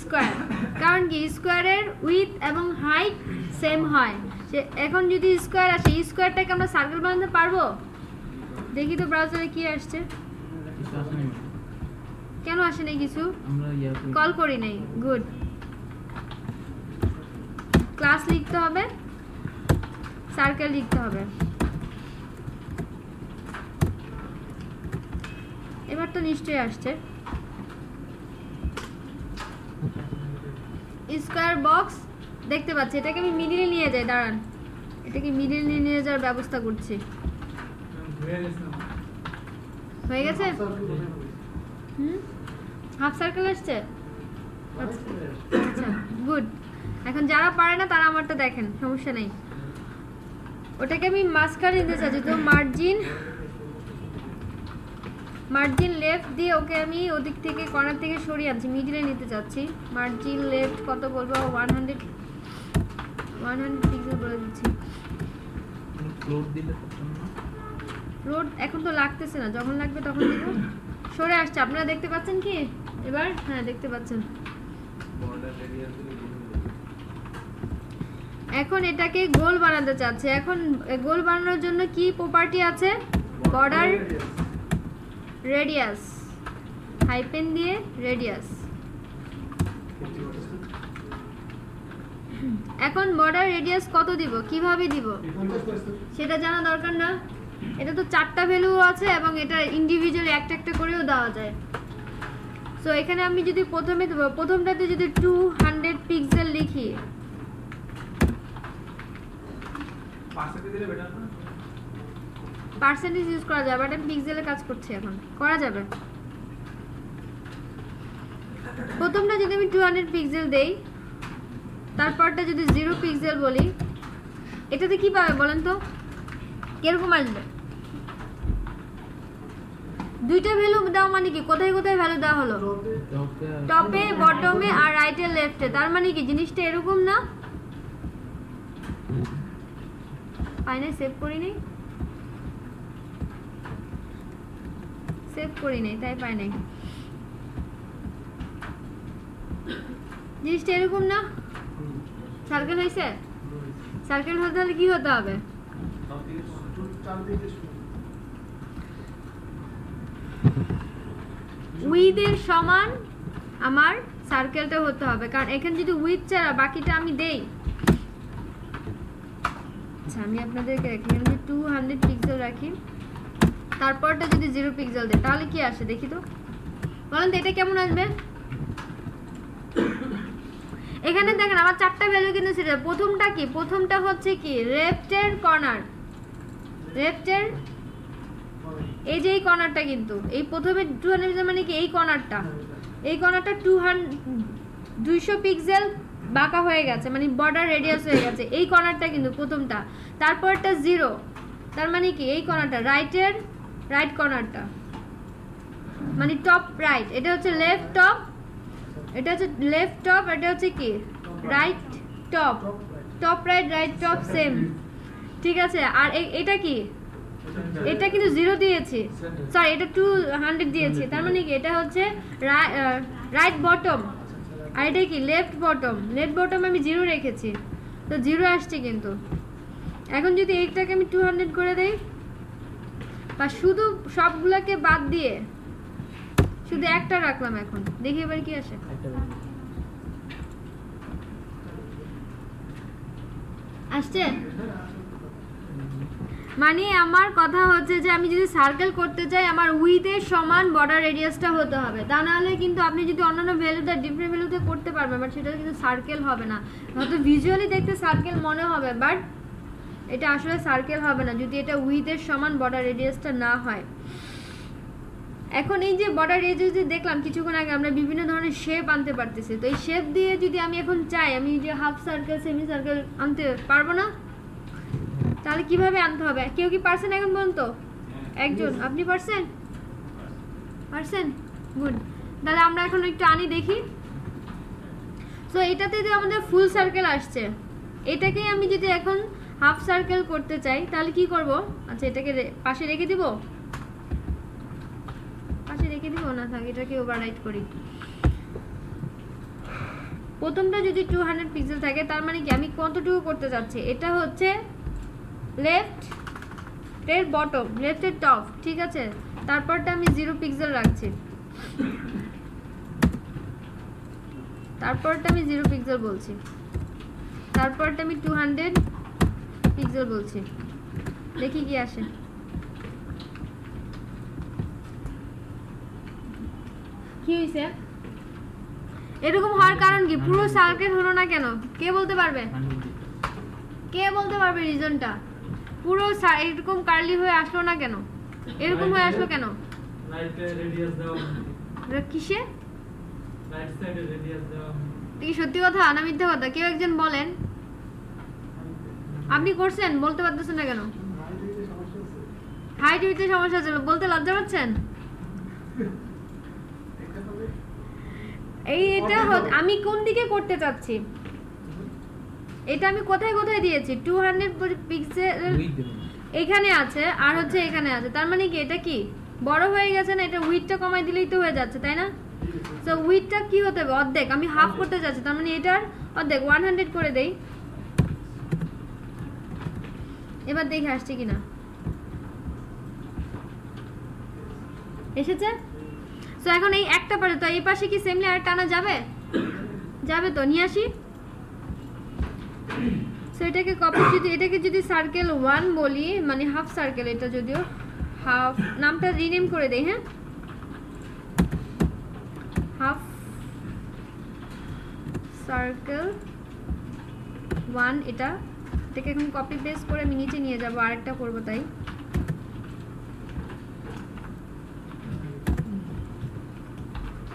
স্কোয়ার। কারণ কি স্কোয়ারের উইথ এবং হাইট সেম হয়। এখন যদি স্কোয়ার আসে, স্কোয়ারটাকে আমরা সার্কেল বানাতে পারবো? দেখি তো ব্রাউজারে কি আসছে। কিছু আসেনি ম্যাডাম। কেন আসে নাই কিছু? আমরা কল করি নাই। গুড। ক্লাস লিখতে হবে, সার্কেল লিখতে হবে। এবার তো নিশ্চয়ই আসছে। স্কয়ার বক্স দেখতে পাচ্ছি, এটাকে আমি মিডিলে নিয়ে যাই, দাঁড়ান এটাকে মিডিলে নিয়ে যাওয়ার ব্যবস্থা করছি। হয়ে গেছে? হাফ সার্কেল আসছে? আচ্ছা গুড। এখন যারা পারে না তারা আমারটা দেখেন, সমস্যা নেই। ওটাকে আমি মাঝখানে নিতে চাচ্ছি, তো মার্জিন লেফট দিয়ে ওকে আমি ওদিক থেকে কর্নার থেকে সরিয়ে আনছি, মিডিলে নিতে চাচ্ছি। মার্জিন লেফট কত বলবো? 100 পিক্সেল বলে দিচ্ছি। ফ্লোট দিলে করতাম না। রোড এখন তো লাগতেছে না, যখন লাগবে তখন দিব। সরে আসছে, আপনারা দেখতে পাচ্ছেন কি এবার? হ্যাঁ দেখতে পাচ্ছেন। এখন এটাকে গোল বানাতে চাচ্ছে। এখন গোল বানানোর জন্য কি প্রপার্টি আছে? বর্ডার রেডিয়াস, হাইপেন দিয়ে রেডিয়াস। এখন বর্ডার রেডিয়াস কত দিব, কিভাবে দিব সেটা জানা দরকার না? এটা তো 4টা ভ্যালু আছে এবং এটা ইন্ডিভিজুয়ালি একটা একটা করেও দেওয়া যায়। সো এখানে আমি যদি প্রথমটাতে যদি 200 পিক্সেল লিখি, পার্সেন্টেজ ইউজ করা যাবে, বাট আমি পিক্সেলে কাজ করছি, এখন করা যাবে। প্রথমটা যদি আমি 200 পিক্সেল দেই, তারপরটা যদি 0 পিক্সেল বলি, এটাতে কি পাবে বলেন তো? কিরকম আসবে? দুইটা ভ্যালু দাও মানে কি? কোথায় কোথায় ভ্যালু দেওয়া হলো? টপে, বটমে আর রাইটে লেফটে। তার মানে কি জিনিসটা এরকম না? পাই নাই, সেভ করি নাই, তাই পাই নাই। জিনিসটা এরকম না? সার্কেল হয়েছে? সার্কেল হতে হলে কি হতে হবে? উইথ এর সমান আমার সার্কেলটা হতে হবে, কারণ এখানে যদি উইথ ছাড়া বাকিটা আমি দেই। আচ্ছা আমি আপনাদেরকে এখানে 200 পিক্সেল রাখি, তারপরটা যদি 0 পিক্সেল দেই তাহলে কি আসে দেখি তো, বলেন তো এটা কেমন আসবে? এখানে দেখেন আমার 4টা ভ্যালু কিন্তু সেটা। প্রথমটা কি? প্রথমটা হচ্ছে কি লেফটের কর্নার, লেফটের এই যে এই কর্নারটা, কিন্তু এই প্রথমে 200 মানে কি এই কর্নারটা, এই কর্নারটা 200 পিক্সেল বাঁকা হয়ে গেছে, মানে বর্ডার রেডিয়াস হয়ে গেছে এই কর্নারটা কিন্তু প্রথমটা। তারপরটা 0, তার মানে কি এই কর্নারটা রাইটের রাইট কর্নারটা, মানে টপ রাইট। এটা হচ্ছে লেফট টপ, এটা হচ্ছে লেফট টপ, এটা হচ্ছে কি right top, top right right top same, ঠিক আছে? আর এটা কি? এটা কিন্তু 0 দিয়েছি, সরি এটা 200 দিয়েছি, তার মানে কি এটা হচ্ছে রাইট বটম, আর এটা কি লেফট বটম। লেফট বটম আমি 0 রেখেছি, তো 0 আসছে কিন্তু। এখন যদি এইটাকে আমি 200 করে দেই, বা শুধু সবগুলোকে বাদ দিয়ে শুধু একটা রাখলাম, এখন দেখি এবার কি আসে। আসছে? মানে আমার কথা হচ্ছে যে আমি যদি সার্কেল করতে চাই, আমার উইথের সমান বর্ডার রেডিয়াসটা হতে হবে, তা নাহলে কিন্তু আপনি যদি অন্যান্য ভ্যালুতে ডিফারেন্ট ভ্যালুতে করতে পারবেন, বাট সেটা কিন্তু সার্কেল হবে না। হয়তো ভিজুয়ালি দেখতে সার্কেল মনে হবে, বাট এটা আসলে সার্কেল হবে না যদি এটা উইথের সমান বর্ডার রেডিয়াসটা না হয়। এখন এই যে বর্ডার রেডিয়াস যে দেখলাম কিছুক্ষণ আগে, আমরা বিভিন্ন ধরনের শেপ আনতে পারতেছি, তো এই শেপ দিয়ে যদি আমি এখন চাই আমি যে হাফ সার্কেল, সেমি সার্কেল আনতে পারবো না? তাহলে কিভাবে আনতে হবে? কেউ কি পারছেন এখন বলুন তো? একজন, আপনি পারছেন? পারছেন? গুড। তাহলে আমরা এখন একটু আনি দেখি। সো এটাতে যে আমাদের ফুল সার্কেল আসছে, এটাকেই আমি যদি এখন হাফ সার্কেল করতে চাই তাহলে কি করব? আচ্ছা এটাকে পাশে রেখে দিব, পাশে রেখে দিব না, থাক এটাকে ওভাররাইট করি। প্রথমটা যদি 200 পিক্সেল থাকে তার মানে কি আমি কতটুকু করতে যাচ্ছি? এটা হচ্ছে লেফট এর বটম, লেফট এর টপ, ঠিক আছে? তারপরটা আমি 0 পিক্সেল রাখছি, তারপরটা আমি 0 পিক্সেল বলছি, তারপরটা আমি 200 পিক্সেল বলছি। দেখি কি আসে। কি হইছে? এরকম হওয়ার কারণ কি? পুরো সার্কেল হলো না কেন? কে বলতে পারবে? কে বলতে পারবে রিজনটা? পুরো এরকম কার্লি হয়ে আসলো না কেন? এরকম হয়ে আসলো কেন? রাইট রেডিয়াস দাও, কিসে? রাইট সাইডে রেডিয়াস দাও। কি সত্যি কথা না মিথ্যা কথা? কেউ একজন বলেন। আপনি করছেন, বলতে পারতেছেন না কেন? হাইট উইথে সমস্যা ছিল, বলতে লজ্জা পাচ্ছেন? এটা আমি কোন দিকে করতে চাচ্ছি? এটা আমি কোথায় কোথায় দিয়েছি? 200 পিক্সেল এখানে আছে আর হচ্ছে এখানে আছে, তার মানে কি এটা কি বড় হয়ে গেছে না? এটা উইডথটা কমাই দিলেই তো হয়ে যাচ্ছে, তাই না? সো উইডথটা কি হতে হবে? অর্ধেক। আমি হাফ করতে যাচ্ছি, তার মানে এটার অর্ধেক 100 করে দেই। এবার দেখে আসছে কিনা। এসেছে? সো এখন এই একটা পাশে, তো এই পাশে কি সেম লেয়ার টানা যাবে? যাবে তো, নিয়ে আসি। সো এটাকে কপি, যদি এটাকে যদি সার্কেল 1 বলি, মানে হাফ সার্কেল, এটা যদিও হাফ, নামটা রিনেম করে দেই, হ্যাঁ, হাফ সার্কেল 1। এটাকে এখন কপি পেস্ট করে আমি নিচে নিয়ে যাব, আরেকটা করব, তাই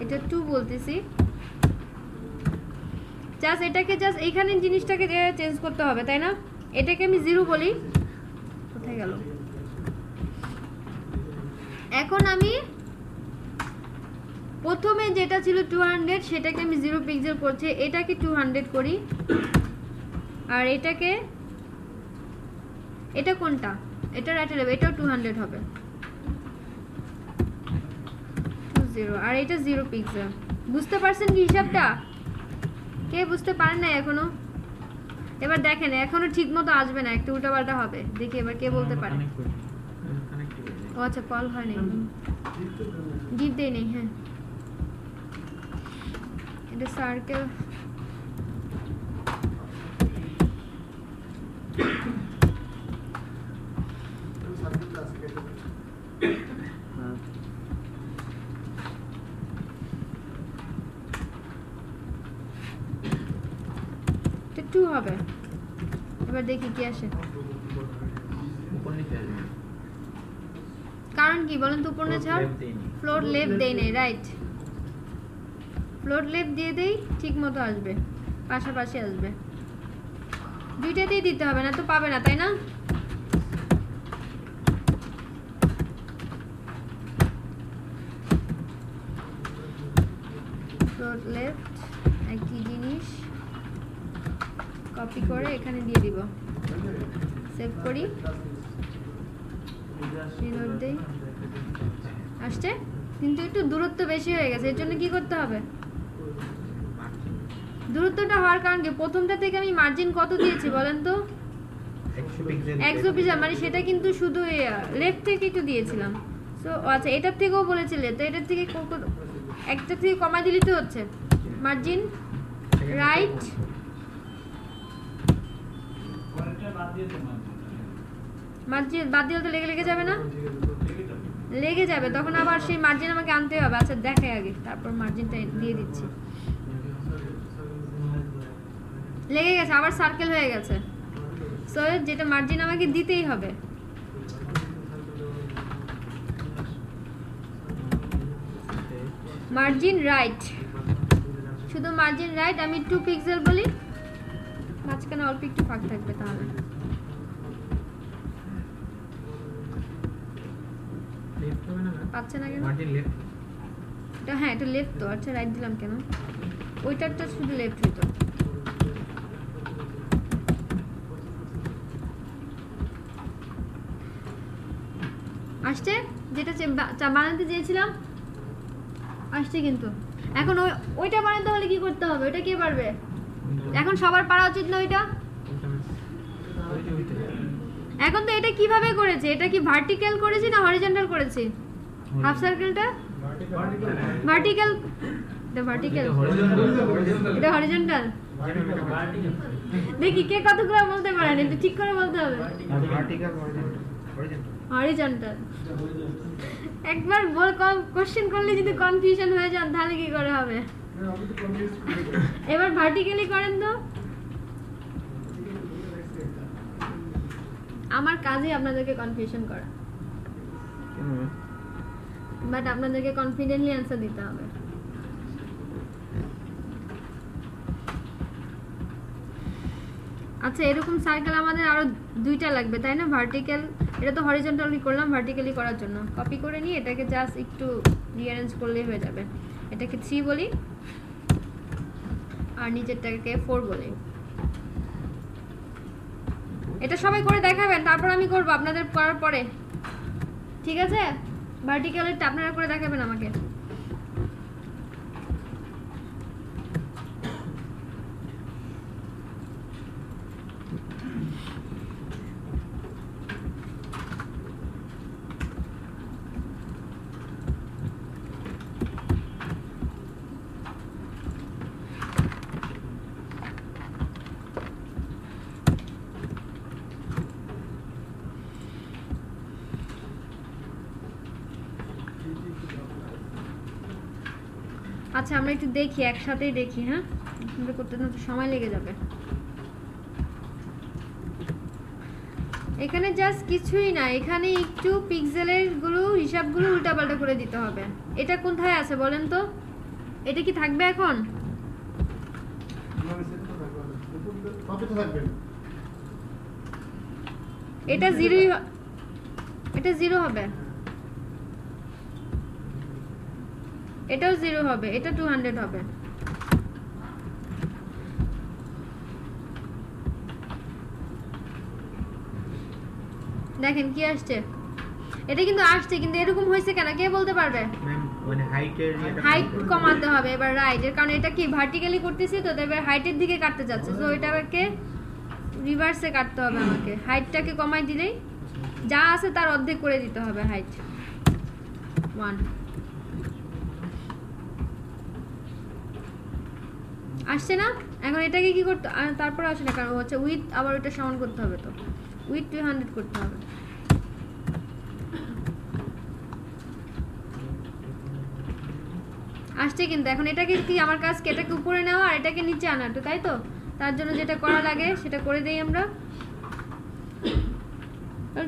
এটা 2 বলতেছি। জাস্ট এটাকে জাস্ট এইখানে জিনিসটাকে চেঞ্জ করতে হবে, তাই না? এটাকে আমি 0 বলি, কোথায় গেল? এখন আমি প্রথমে যেটা ছিল 200 সেটাকে আমি 0 পিক্সেল করছি, এটাকে 200 করি, আর এটাকে, এটা কোনটা? এটা রাইট হবে, এটাও 200 হবে, 20, আর এটা 0 পিক্সেল। বুঝতে পারছেন কি হিসাবটা? কে বুঝতে পারেন না এখনো? এবার দেখেন, এখনো ঠিক মতো আসবে না, একটু উল্টাপাল্টা হবে। দেখি এবার কে বলতে পারে। ও আচ্ছা, কল হয়নি, গিফট দেই নেই। হ্যাঁ, এটা সার্কেল, এটা 2 হবে। এবার দেখি কি আসে। কারণ কি বলেন তো? উপর নিচে ফ্লোর লেফট দেই নাই, রাইট? ফ্লোর লেফট দিয়ে দেই, ঠিক মতো আসবে, পাশাপাশি আসবে। দুইটাতেই দিতে হবে, না তো পাবে না, তাই না? ফ্লোর লেফট একই জিনিস কপি করে এখানে দিয়ে দিব, সেভ করি, রিলোড দেই, আসছে। কিন্তু একটু দূরত্ব বেশি হয়ে গেছে, এর জন্য কি করতে হবে? দূরত্বটা হওয়ার কারণ কি? প্রথমটা থেকে আমি মার্জিন কত দিয়েছি বলেন তো? 100 পিক্সেল, মানে সেটা কিন্তু শুধু লেফট থেকে একটু দিয়েছিলাম। সো আচ্ছা, এটার থেকেও বলেছিলে, তো এটার থেকে একটা থেকে কমাই দিলে তো হচ্ছে। মার্জিন রাইট, মার্জিন বাদ দিলে তো লেগে যাবে না? লেগে যাবে, তখন আবার সেই মার্জিন আমাকে আনতে হবে। আচ্ছা দেখাই আগে, তারপর মার্জিনটা দিয়ে দিচ্ছি। লেগে গেছে, আবার সার্কেল হয়ে গেছে। সো যেটা মার্জিন আমাকে দিতেই হবে। মার্জিন রাইট, শুধু মার্জিন রাইট। আমি 2 পিক্সেল বলি, মাঝখানে অল্প একটু ফাঁক থাকবে, তাহলে লেফট হবে না? পাচ্ছে না কেন? মার্জিন লেফট, এটা হ্যাঁ এটা লেফট তো, আচ্ছা রাইট দিলাম কেন? ওইটারটা শুধু লেফট হইতো। আসছে যেটা বানাতে চেয়েছিলাম, আসছে কিন্তু এখন ওইটা বানাতে হলে কি করতে হবে? ওইটা কে পারবে? এখন সবার পারা উচিত না ওইটা? এখন তো এটা কিভাবে করেছে? এটা কি ভার্টিক্যাল করেছি না হরিজন্টাল করেছি? হাফ সার্কেলটা ভার্টিক্যাল, এটা ভার্টিক্যাল, এটা হরিজন্টাল। দেখি কে কতগুলো বলতে পারেন, এটা ঠিক করে বলতে হবে। হরিজন্টাল। একবার কোশ্চেন করলে যদি কনফিউশন হয়ে যান তাহলে কি করে হবে? এবার ভার্টিক্যালি করেন তো। আমার কাজই আপনাদেরকে কনফিউশন করা, বাট আপনাদেরকে কনফিডেন্টলি অ্যান্সার দিতে হবে। আচ্ছা এরকম সার্কেল আমাদের আরো 2টা লাগবে তাই না? ভার্টিক্যাল, এটা তো হরিজন্টালি করলাম, ভার্টিক্যালি করার জন্য কপি করে নিয়ে এটাকে জাস্ট একটু রিঅ্যারেঞ্জ করলেই হয়ে যাবে। এটাকে 3 বলি আর নিচেরটাকে 4 বলি। এটা সবাই করে দেখাবেন, তারপর আমি করব আপনাদের করার পরে, ঠিক আছে? ভার্টিক্যালটা আপনারা করে দেখাবেন আমাকে। আচ্ছা আমরা একটু দেখি, একসাথেই দেখি। হ্যাঁ করতে না সময় লেগে যাবে। এখানে জাস্ট কিছুই না, এখানে একটু পিক্সেলের গুলো হিসাবগুলো উল্টাপাল্টা করে দিতে হবে। এটা কোথায় আছে বলেন তো? এটা কি থাকবে এখন? এটা 0ই, এটা 0 হবে, এটাও 0 হবে, এটা 200 হবে। দেখেন কি আসছে, এটা কিন্তু আসছে, কিন্তু এরকম হয়েছে কেন কে বলতে পারবে? মানে হাইট কমাতে হবে এবার, রাইট। এর কারণ এটা কি ভার্টিক্যালি করতেছি তো, এবার হাইটের দিকে কাটতে যাচ্ছে, তো এটাকে রিভার্সে কাটতে হবে আমাকে। হাইটটাকে কমাই দিলেই যা আছে তার অর্ধেক করে দিতে হবে হাইট। 1 আসছে না? এখন এটাকে কি করতে, তারপর আসে না কারণ হচ্ছে উইথ, আবার ওইটা সমান করতে হবে, তো উইথ 200 করতে হবে। আসছে কিন্তু এখন এটাকে কি আমার কাজ কি এটাকে উপরে নেওয়া আর এটাকে নিচে আনা, তো তাই তো? তার জন্য যেটা করা লাগে সেটা করে দেই আমরা।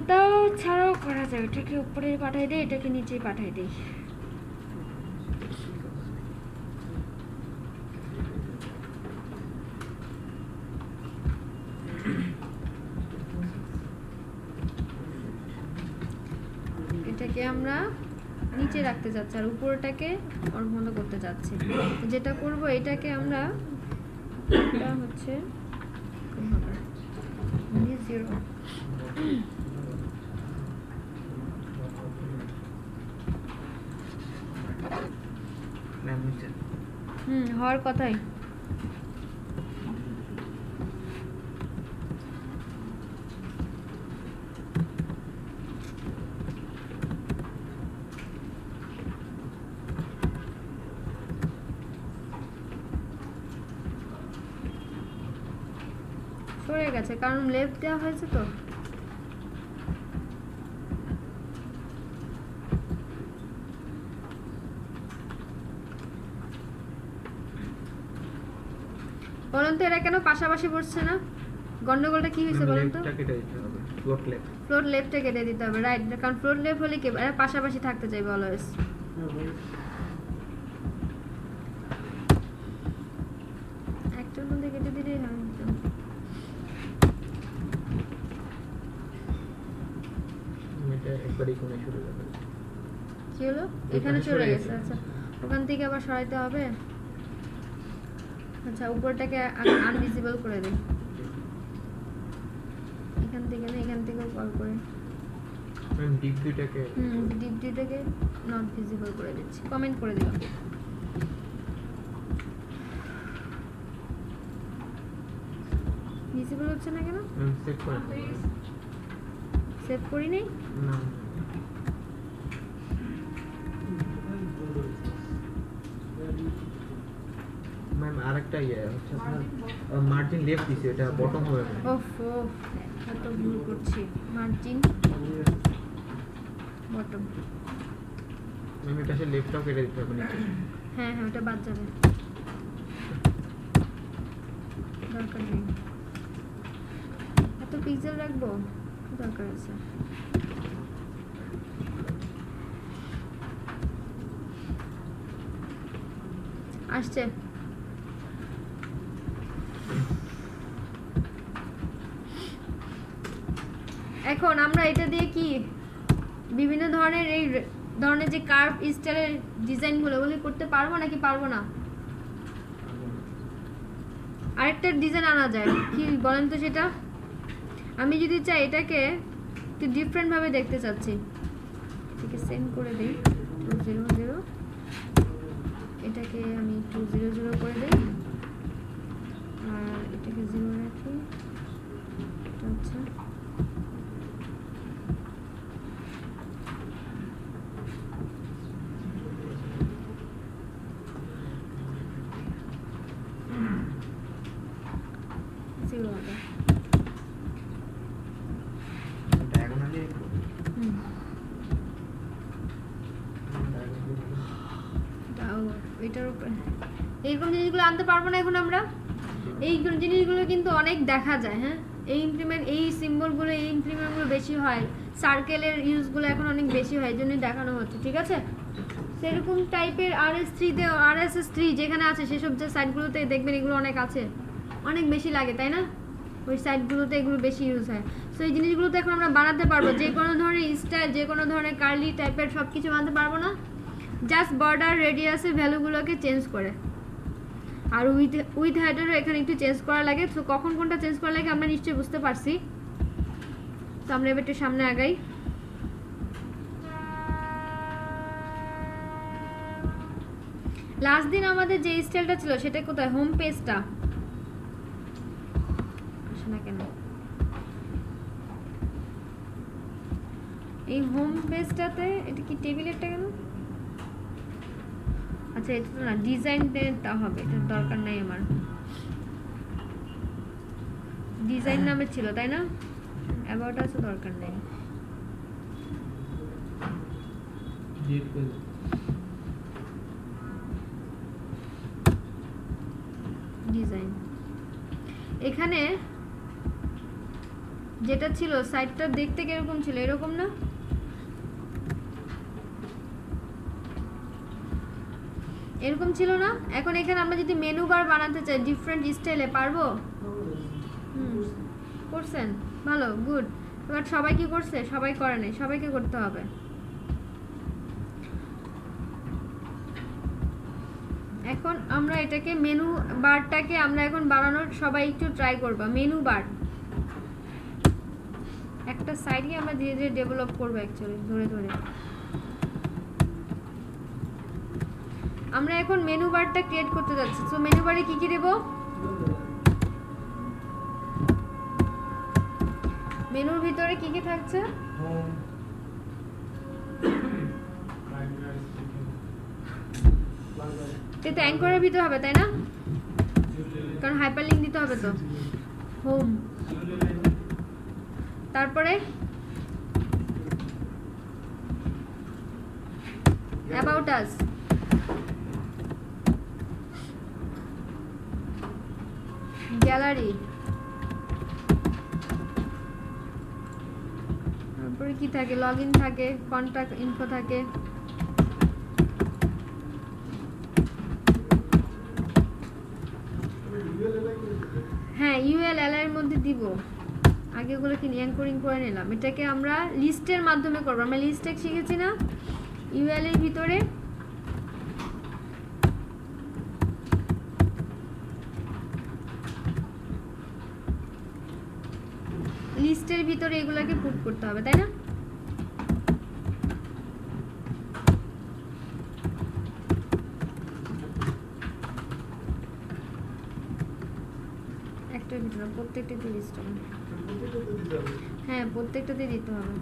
তাও ছাড়াও করা যায়, এটাকে উপরে পাঠাই দেই, এটাকে নিচে পাঠাই দেই। এটাকে আমরা নিচে রাখতে যাচ্ছি আর উপরটাকে ওর বন্ধ করতে যাচ্ছি। যেটা করব এটাকে আমরা, এটা হচ্ছে 0 হওয়ার কথাই। সরে গেছে কারণ লেফট দেওয়া হয়েছে তো। বলুন তো এরা কেন পাশাপাশি বসছে না? গন্ডগোলটা কি হয়েছে বলুন তো? ফ্লোট লেফটে কেটে দিতে হবে, রাইট। কারণ ফ্লোট লেফট হলে কি এরা পাশাপাশি থাকতে চাইবে অলওয়েজ। একটার মধ্যে কেটে দিলেই হয়। কি হলো? এখানে চলে গেছে। আচ্ছা ওখান থেকে আবার সরাইতে হবে। আচ্ছা উপরটাকে আনভিজিবল করে দিই, এখান থেকে না এখান থেকেও কল করে ডিপ দুইটাকে ডিপ দুইটাকে নট ভিজিবল করে দিচ্ছি, কমেন্ট করে দিলাম। ভিজিবল হচ্ছে না কেন? সেভ করে সেভ করি নাই না ম্যাম আরেকটা ইয়ে হচ্ছে আপনার মার্জিন লেফট দিছি, এটা বটম হবে না। ওফ কত ভুল করছি। মার্জিন বটম, ম্যাম এটা সে লেফটটাও কেটে দিতে হবে নিচে। হ্যাঁ হ্যাঁ ওটা বাদ যাবে, দরকার নেই। এত পিক্সেল রাখবো কি দরকার আছে? আসছে এখন আমরা এটা দিয়ে কি বিভিন্ন ধরনের এই ধরনের যে কার্ভ স্টাইলের ডিজাইনগুলো ওগুলো করতে পারবো নাকি পারবো না? আরেকটা ডিজাইন আনা যায় কি বলেন তো সেটা? আমি যদি চাই এটাকে একটু ডিফারেন্ট ভাবে দেখতে চাচ্ছি, এটাকে সেন্ড করে দিই 200, এটাকে আমি 200 করে দিই, আর এটাকে 0 রাখি। এটা হচ্ছে ডায়াগোনালি এটার উপরে এইরকম জিনিসগুলো আনতে পারবো না এখন আমরা। এই জিনিসগুলো কিন্তু অনেক দেখা যায়। হ্যাঁ এই ইমপ্লিমেন্ট, এই সিম্বলগুলো, এই ইমপ্লিমেন্টগুলো বেশি হয়, সার্কেলের ইউজগুলো এখন অনেক বেশি হয়, এই জন্যই দেখানো হচ্ছে। ঠিক আছে, সেরকম টাইপের RS3-তে RSS3 যেখানে আছে সেসব যে সাইটগুলোতে দেখবেন এগুলো অনেক আছে, অনেক বেশি লাগে তাই না? ওই সাইটগুলোতে এগুলো বেশি ইউজ হয়। সো এই জিনিসগুলো তো এখন আমরা বানাতে পারবো, যে কোনো ধরনের স্টাইল, যে কোনো ধরনের কার্লি টাইপের সব কিছু বানাতে পারবো না, জাস্ট বর্ডার রেডিয়াসের ভ্যালুগুলোকে চেঞ্জ করে। আর উইথ হাইটেরও এখানে একটু চেঞ্জ করা লাগে। তো কখন কোনটা চেঞ্জ করা লাগে আমরা নিশ্চয়ই বুঝতে পারছি। তো আমরা এবার একটু সামনে আগাই। লাস্ট দিন আমাদের যে স্টাইলটা ছিল সেটা কোথায়? হোম পেজটা আসে না কেন? এই হোম পেজটাতে এটা কি টেবিলেরটা কেন? আচ্ছা এটা তো না, ডিজাইনটা হবে, এটা দরকার নাই আমার। ডিজাইন নামে ছিল তাই না? অ্যাবাউট আছে, দরকার নেই। ডিজাইন এখানে যেটা ছিল সাইটটা দেখতে কিরকম ছিল? এরকম না? এরকম ছিল না? এখন এখানে আমরা যদি মেনু বার বানাতে চাই ডিফারেন্ট স্টাইলে, পারবো? করছেন, ভালো, গুড। এবার সবাই কি করছে? সবাই করে নাই, সবাইকে করতে হবে। এখন আমরা এটাকে মেনু বারটাকে আমরা এখন বানানোর সবাই একটু ট্রাই করবা। মেনু বার একটা সাইডে আমরা ধীরে ধীরে ডেভেলপ করবো, অ্যাকচুয়ালি ধরে ধরে। আমরা এখন মেনু বারটা ক্রিয়েট করতে যাচ্ছি। সো মেনু বারে কি কি দেব? মেনুর ভিতরে কি কি থাকছে? এটা অ্যাঙ্করের ভিতরে হবে তাই না? কারণ হাইপারলিংক দিতে হবে তো। হোম, তারপরে অ্যাবাউট আস, গ্যালারি, তারপরে কি থাকে? লগইন থাকে, কন্টাক্ট ইনফো থাকে, হ্যাঁ ULL এর মধ্যে দিব। আগে ওগুলো কি অ্যাঙ্করিং করে নিলাম। এটাকে আমরা লিস্টের মাধ্যমে করব। আমরা লিস্টে শিখেছি না? UL এর ভিতরে লিস্টের ভিতরে এগুলাকে পুট করতে হবে, তাই না? একটার ভিতরে প্রত্যেকটাতে লিস্ট হবে। হ্যাঁ, প্রত্যেকটাতে দিতে হবে।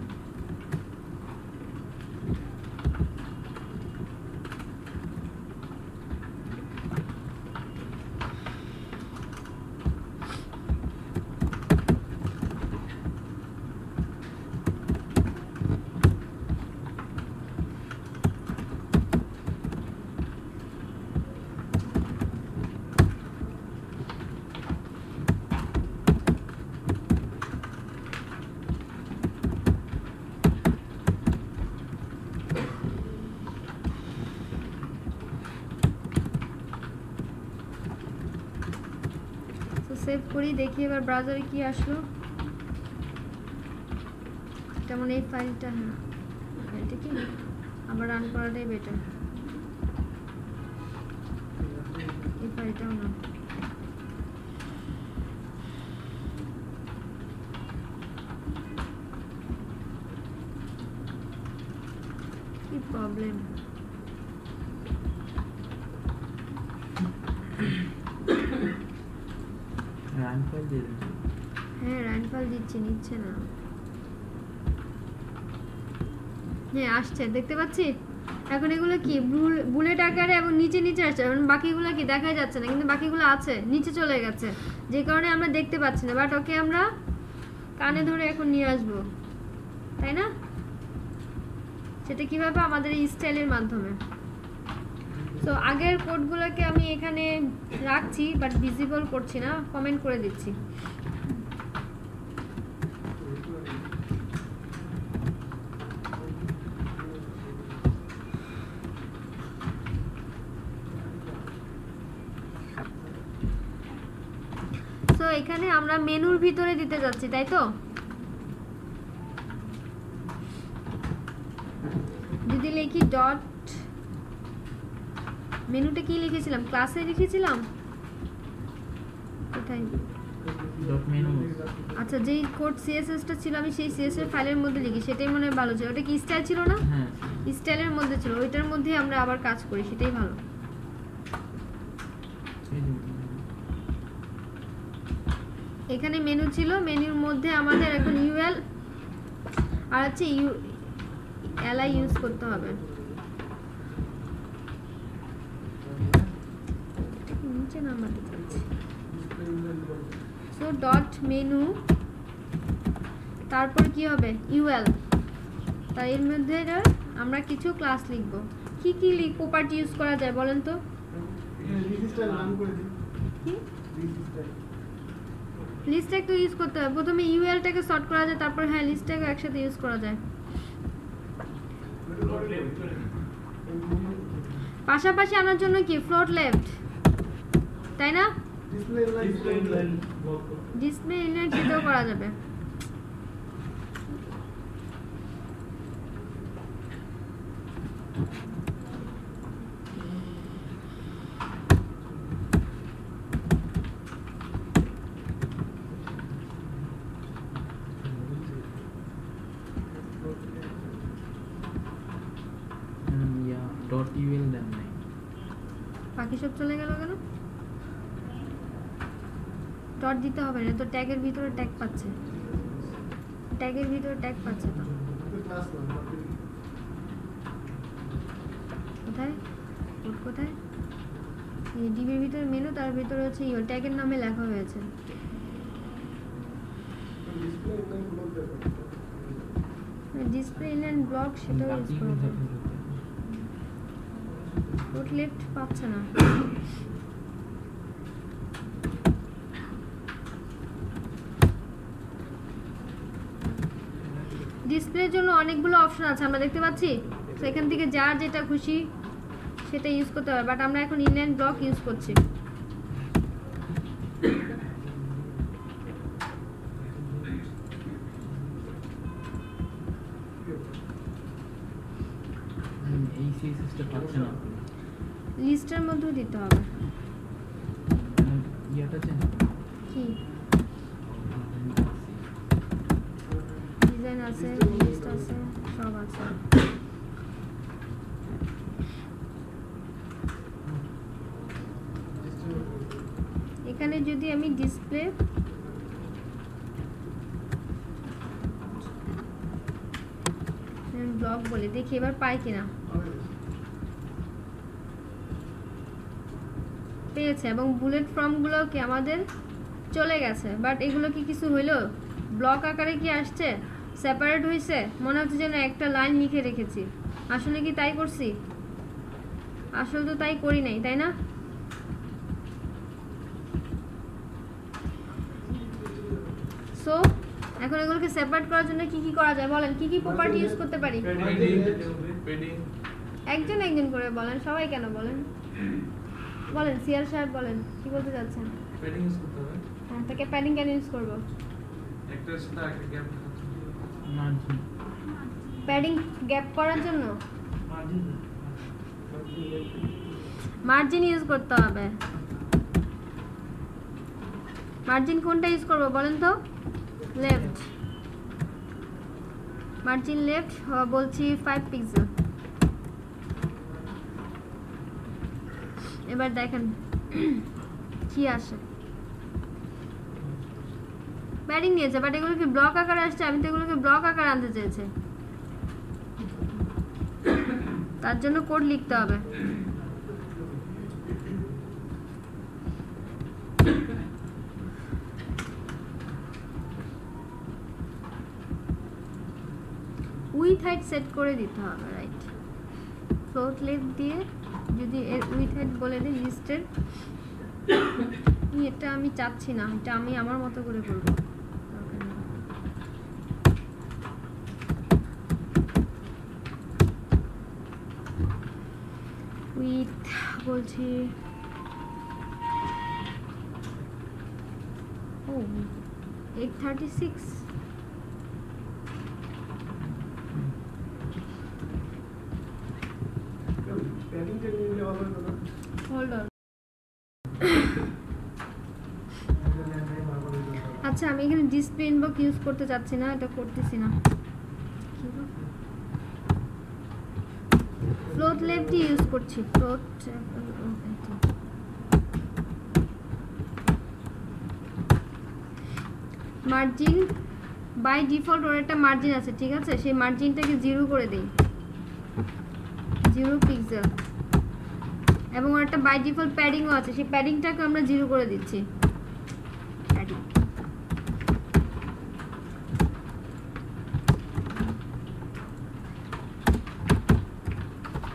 সেভ করি, দেখি এবার ব্রাউজারে কি আসলো। যেমন এই ফাইলটা, হ্যাঁ ফাইলটা কি আবার রান করাটাই বেটার। এই ফাইলটাও না, কি প্রবলেম। রান ফাইল দিয়ে দিন। হ্যাঁ রান ফাইল দিচ্ছি, নিচ্ছে না। হ্যাঁ আসছে, দেখতে পাচ্ছি। এখন এগুলো কি বুলেট আকারে এবং নিচে নিচে আসছে, এখন বাকিগুলো কি দেখা যাচ্ছে না, কিন্তু বাকিগুলো আছে, নিচে চলে গেছে, যে কারণে আমরা দেখতে পাচ্ছি না। বাট ওকে আমরা কানে ধরে এখন নিয়ে আসবো, তাই না? সেটা কিভাবে? আমাদের এই স্টাইলের মাধ্যমে। সো আগের কোডগুলোকে আমি এখানে রাখছি, বাট ভিজিবল করছি না, কমেন্ট করে দিচ্ছি। সো এখানে আমরা মেনুর ভিতরে দিতে যাচ্ছি, তাই তো? যদি লিখি ডট, মেনুটা কি লিখেছিলাম? ক্লাসে লিখেছিলাম কোথায়? Dot menu. আচ্ছা, যেই কোড সিএসএসটা ছিল আমি সেই সিএসএস ফাইলের মধ্যে লিখি, সেটাই মনে হয় ভালো ছিল। ওটা কি স্টাইল ছিল না? হ্যাঁ, স্টাইলের মধ্যে ছিল, ওইটার মধ্যে আমরা আবার কাজ করি, সেটাই ভালো। এখানে মেনু ছিল, মেনুর মধ্যে আমাদের এখন ইউএল আর হচ্ছে এলআই ইউজ করতে হবে। নিচে নামাতে চাচ্ছি। সো ডট মেনু, তারপর কি হবে? ইউএল। তার এর মধ্যে আমরা কিছু ক্লাস লিখব। কি কি প্রপার্টি ইউজ করা যায় বলেন তো? লিস্ট ট্যাগ তো ইউজ করতে হবে। প্রথমে ইউএলটাকে সর্ট করা যায়, তারপর হ্যাঁ লিস্ট ট্যাগও একসাথে ইউজ করা যায়। পাশাপাশি আনার জন্য কি ফ্লোট লেফট, তাই না? ডিসপ্লে ইনলাইন সেটাও করা যাবে। ডট ইউএল দেন নাই, বাকি সব চলে গেল কেন? ডট দিতে হবে না তো, ট্যাগের ভিতরে ট্যাগ পাচ্ছে, ট্যাগের ভিতরে ট্যাগ পাচ্ছে তো। কোথায় কোড কোথায়? এই ডিবির ভিতরে মেনু, তার ভিতরে হচ্ছে ইউএল, ট্যাগের নামে লেখা হয়েছে। ডিসপ্লে ইনলাইন ব্লক সেটাও ইউজ করা যায়। ফ্লোট লেফট পাচ্ছে না। ডিসপ্লের জন্য অনেকগুলো অপশন আছে, আমরা দেখতে পাচ্ছি। তো এখান থেকে যার যেটা খুশি সেটা ইউজ করতে হবে, বাট আমরা এখন ইনলাইন ব্লক ইউজ করছি। এই সিএসএসটা পাচ্ছে না, লিস্টের মধ্যে দিতে হবে। ইয়াটা চেঞ্জ কি আছে, লিস্ট আছে, সব আছে। এখানে যদি আমি ডিসপ্লে ব্লক বলি, দেখি এবার পাই কিনা। পেয়েছে, এবং বুলেট ফর্মগুলো কি আমাদের চলে গেছে, বাট এগুলো কি কিছু হইলো? ব্লক আকারে কি আসছে? সেপারেট হয়েছে? মনে হচ্ছে যেন একটা লাইন লিখে রেখেছি। আসলে কি তাই করছি? আসলে তো তাই করি নাই, তাই না? সো এখন এগুলোকে সেপারেট করার জন্য কি কি করা যায় বলেন? কি কি প্রপার্টি ইউজ করতে পারি? পেডিং একজন একজন করে বলেন, সবাই কেন বলেন? বলেন সিয়ার সাহেব, বলেন কি বলতে যাচ্ছেন? পেডিং ইউজ করতে হবে। হ্যাঁ, তাকে প্যাডিং কেন ইউজ করব? একটা সাথে একটা গ্যাপ মার্জিন প্যাডিং গ্যাপ করার জন্য মার্জিন মার্জিন ইউজ করতে হবে। মার্জিন কোনটা ইউজ করব বলেন তো? লেফট মার্জিন, লেফট বলছি 5 পিক্সেল। এবার দেখেন কি আসে। প্যাডিং নিয়েছে, বাট এগুলো কি ব্লক আকারে আসছে? আমি তো এগুলোকে ব্লক আকারে আনতে চেয়েছি, তার জন্য কোড লিখতে হবে। উইথ হাইট সেট করে দিতে হবে, রাইট? ফ্লোট লেফট দিয়ে যদি এর উইথ হাইট বলে দিই লিস্টের, এটা আমি চাচ্ছি না, এটা আমি আমার মতো করে করব। উইথ বলছি ও 836। Hold on. আচ্ছা, আমি এখানে ডিসপ্লে ইনবক্স ইউজ করতে চাচ্ছি না, এটা করতেছি না। ফ্লোট লেফট ইউজ করছি, ফ্লোট। মার্জিন বাই ডিফল্ট ওর একটা মার্জিন আছে, ঠিক আছে? সেই মার্জিনটাকে 0 করে দেই, 0 পিক্সেল। এবং ওর একটা বাই ডিফল্ট প্যাডিংও আছে, সেই প্যাডিংটাকে আমরা 0 করে দিচ্ছি। Padding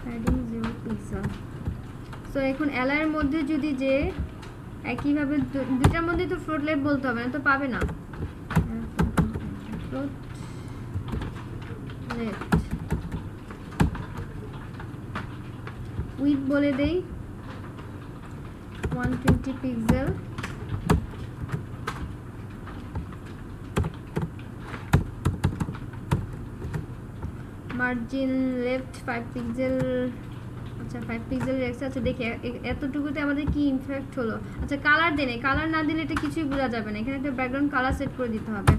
padding 0 pixel. সো এখন এলআই এর মধ্যে যদি যে একইভাবে দুটার মধ্যে তো ফ্লোট লেফট বলতে হবে না, তো পাবে না। ফ্লোট লেফট উইথ বলে দেই 120 পিক্সেল। Margin left 5 pixel. আচ্ছা 5 পিক্সেল রেখেছে। আচ্ছা দেখি এতটুকুতে আমাদের কি ইনফ্যাক্ট হলো। আচ্ছা কালার দেনে, কালার না দিলে এটা কিছুই বোঝা যাবে না। এখানে একটা ব্যাকগ্রাউন্ড কালার সেট করে দিতে হবে।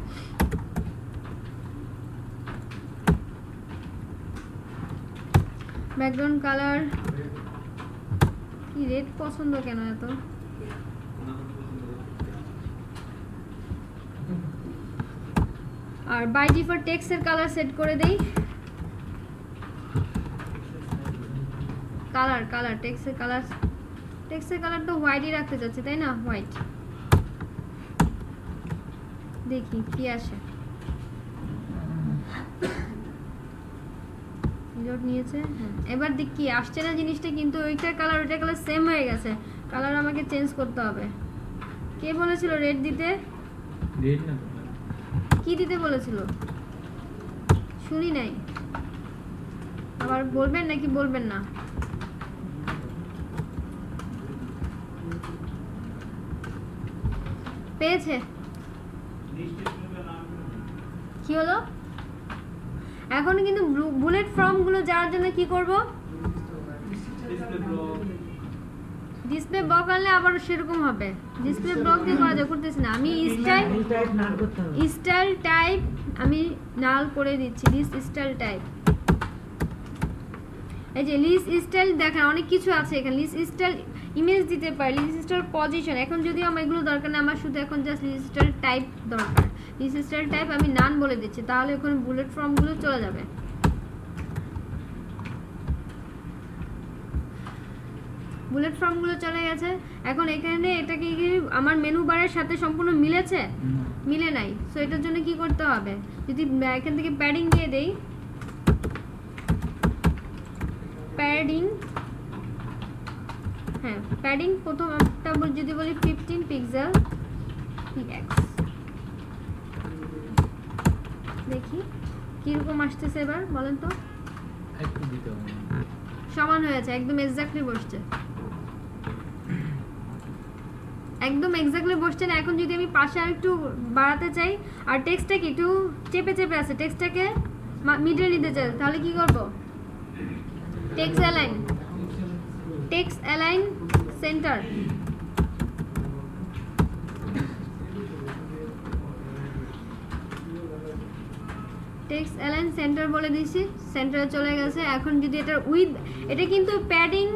ব্যাকগ্রাউন্ড কালার কি রেড পছন্দ কেন এত? আর বাই ডিফল্ট টেক্সটের কালার সেট করে দেই। কালার টেক্সটের কালার তো হোয়াইটই রাখতে চাচ্ছি, তাই না? হোয়াইট। দেখি কি আসে। লোড নিয়েছে, হ্যাঁ। এবার দেখ কি আসছে না জিনিসটা, কিন্তু ওইটার কালার ওইটার কালার সেম হয়ে গেছে। কালার আমাকে চেঞ্জ করতে হবে। কে বলেছিল রেড দিতে? রেড না, কি দিতে বলেছিল? শুনি নাই। আবার বলবেন নাকি বলবেন না? পেয়েছে? কি হলো? এখন কিন্তু বুলেট ফর্ম গুলো যাওয়ার জন্য কি করব? ডিসপ্লে ব্লক আনলে আবার সেরকম হবে। ডিসপ্লে ব্লক দিয়ে করা যায়, করতেছি না আমি। স্টাইল টাইপ আমি নাল করে দিচ্ছি। লিস্ট স্টাইল টাইপ, এই যে লিস্ট স্টাইল দেখেন অনেক কিছু আছে এখানে। লিস্ট স্টাইল ইমেজ দিতে পারি, লিস্ট স্টাইল পজিশন। এখন যদি আমার এগুলো দরকার না, আমার শুধু এখন জাস্ট লিস্ট স্টাইল টাইপ দরকার। লিস্ট স্টাইল টাইপ আমি নান বলে দিচ্ছি, তাহলে ওখানে বুলেট ফর্মগুলো চলে যাবে। বুলেট ফর্মগুলো চলে গেছে। এখন এখানে এটাকে কি আমার মেনু বারের সাথে সম্পূর্ণ মিলেছে? মিলে নাই। সো এটার জন্য কি করতে হবে, যদি এখান থেকে প্যাডিং দিয়ে দেই, প্যাডিং, হ্যাঁ প্যাডিং প্রথমটা যদি বলি 15 পিক্সেল px, দেখি কিরকম আসতেছে এবার বলেন তো। সমান হয়েছে, একদম এক্স্যাক্টলি বসছে, একদম এক্স্যাক্টলি বসছে না। এখন যদি আমি পাশে আর একটু বাড়াতে চাই, আর টেক্সটটা কি একটু চেপে চেপে আছে, টেক্সটটাকে মিডলে নিতে চাই, তাহলে কি করব? Text align, text align centre. Text align centre বলে দিয়েছি, সেন্টারে চলে গেছে। এখন যদি এটা উইথ, এটা কিন্তু প্যাডিং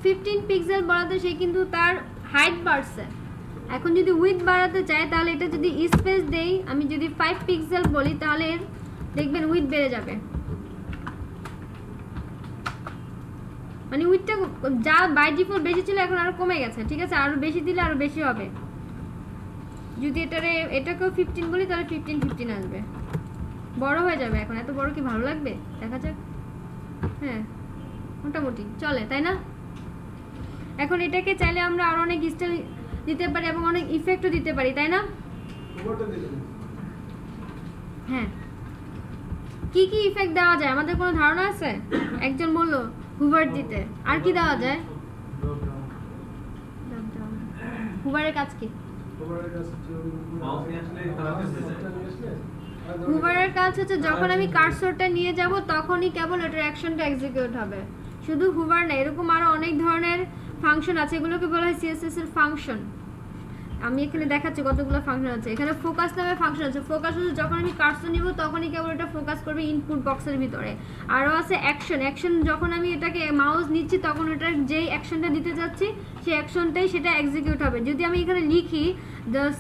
15 পিক্সেল বাড়াতে, সে কিন্তু তার হাইট বাড়ছে। এখন যদি উইথ বাড়াতে চাই, তাহলে এটা যদি স্পেস দেই, আমি যদি 5 পিক্সেল বলি, তাহলে দেখবেন উইথ বেড়ে যাবে। মানে উইথটা যা বাই ডিফল্ট বেশি ছিল এখন আরো কমে গেছে, ঠিক আছে? আরো বেশি দিলে আরো বেশি হবে। যদি এটাকেও 15 বলি, তাহলে 15 আসবে, বড় হয়ে যাবে। এখন এত বড় কি ভালো লাগবে? দেখা যাক। হ্যাঁ মোটামুটি চলে, তাই না? এখন এটাকে চাইলে আমরা আরো অনেক স্টাইল দিতে পারি এবং অনেক ইফেক্টও দিতে পারি, তাই না? হ্যাঁ, কি কি ইফেক্ট দেওয়া যায় আমাদের কোনো ধারণা আছে? একজন বললো হুভার দিতে, আর কি দেওয়া যায়? হুভারের কাজ কি? হুভারের কাজ হচ্ছে যখন আমি কার্সরটা নিয়ে যাব তখনই কেবল এটার অ্যাকশনটা এক্সিকিউট হবে। শুধু হুভার না, এরকম আরো অনেক ধরনের ফাংশন আছে, এগুলোকে বলা হয় সিএসএস এর ফাংশন। আমি এখানে দেখাচ্ছি কতগুলো ফাংশন আছে। এখানে ফোকাস নামে ফাংশন আছে। ফোকাস হচ্ছে যখন আমি কার্সর নিব তখনই কেবল এটা ফোকাস করবে ইনপুট বক্সের ভিতরে। আরও আছে অ্যাকশন। অ্যাকশন যখন আমি এটাকে মাউস নিচ্ছি তখন এটার যেই অ্যাকশনটা দিতে যাচ্ছি সেই অ্যাকশনটাই সেটা এক্সিকিউট হবে। যদি আমি এখানে লিখি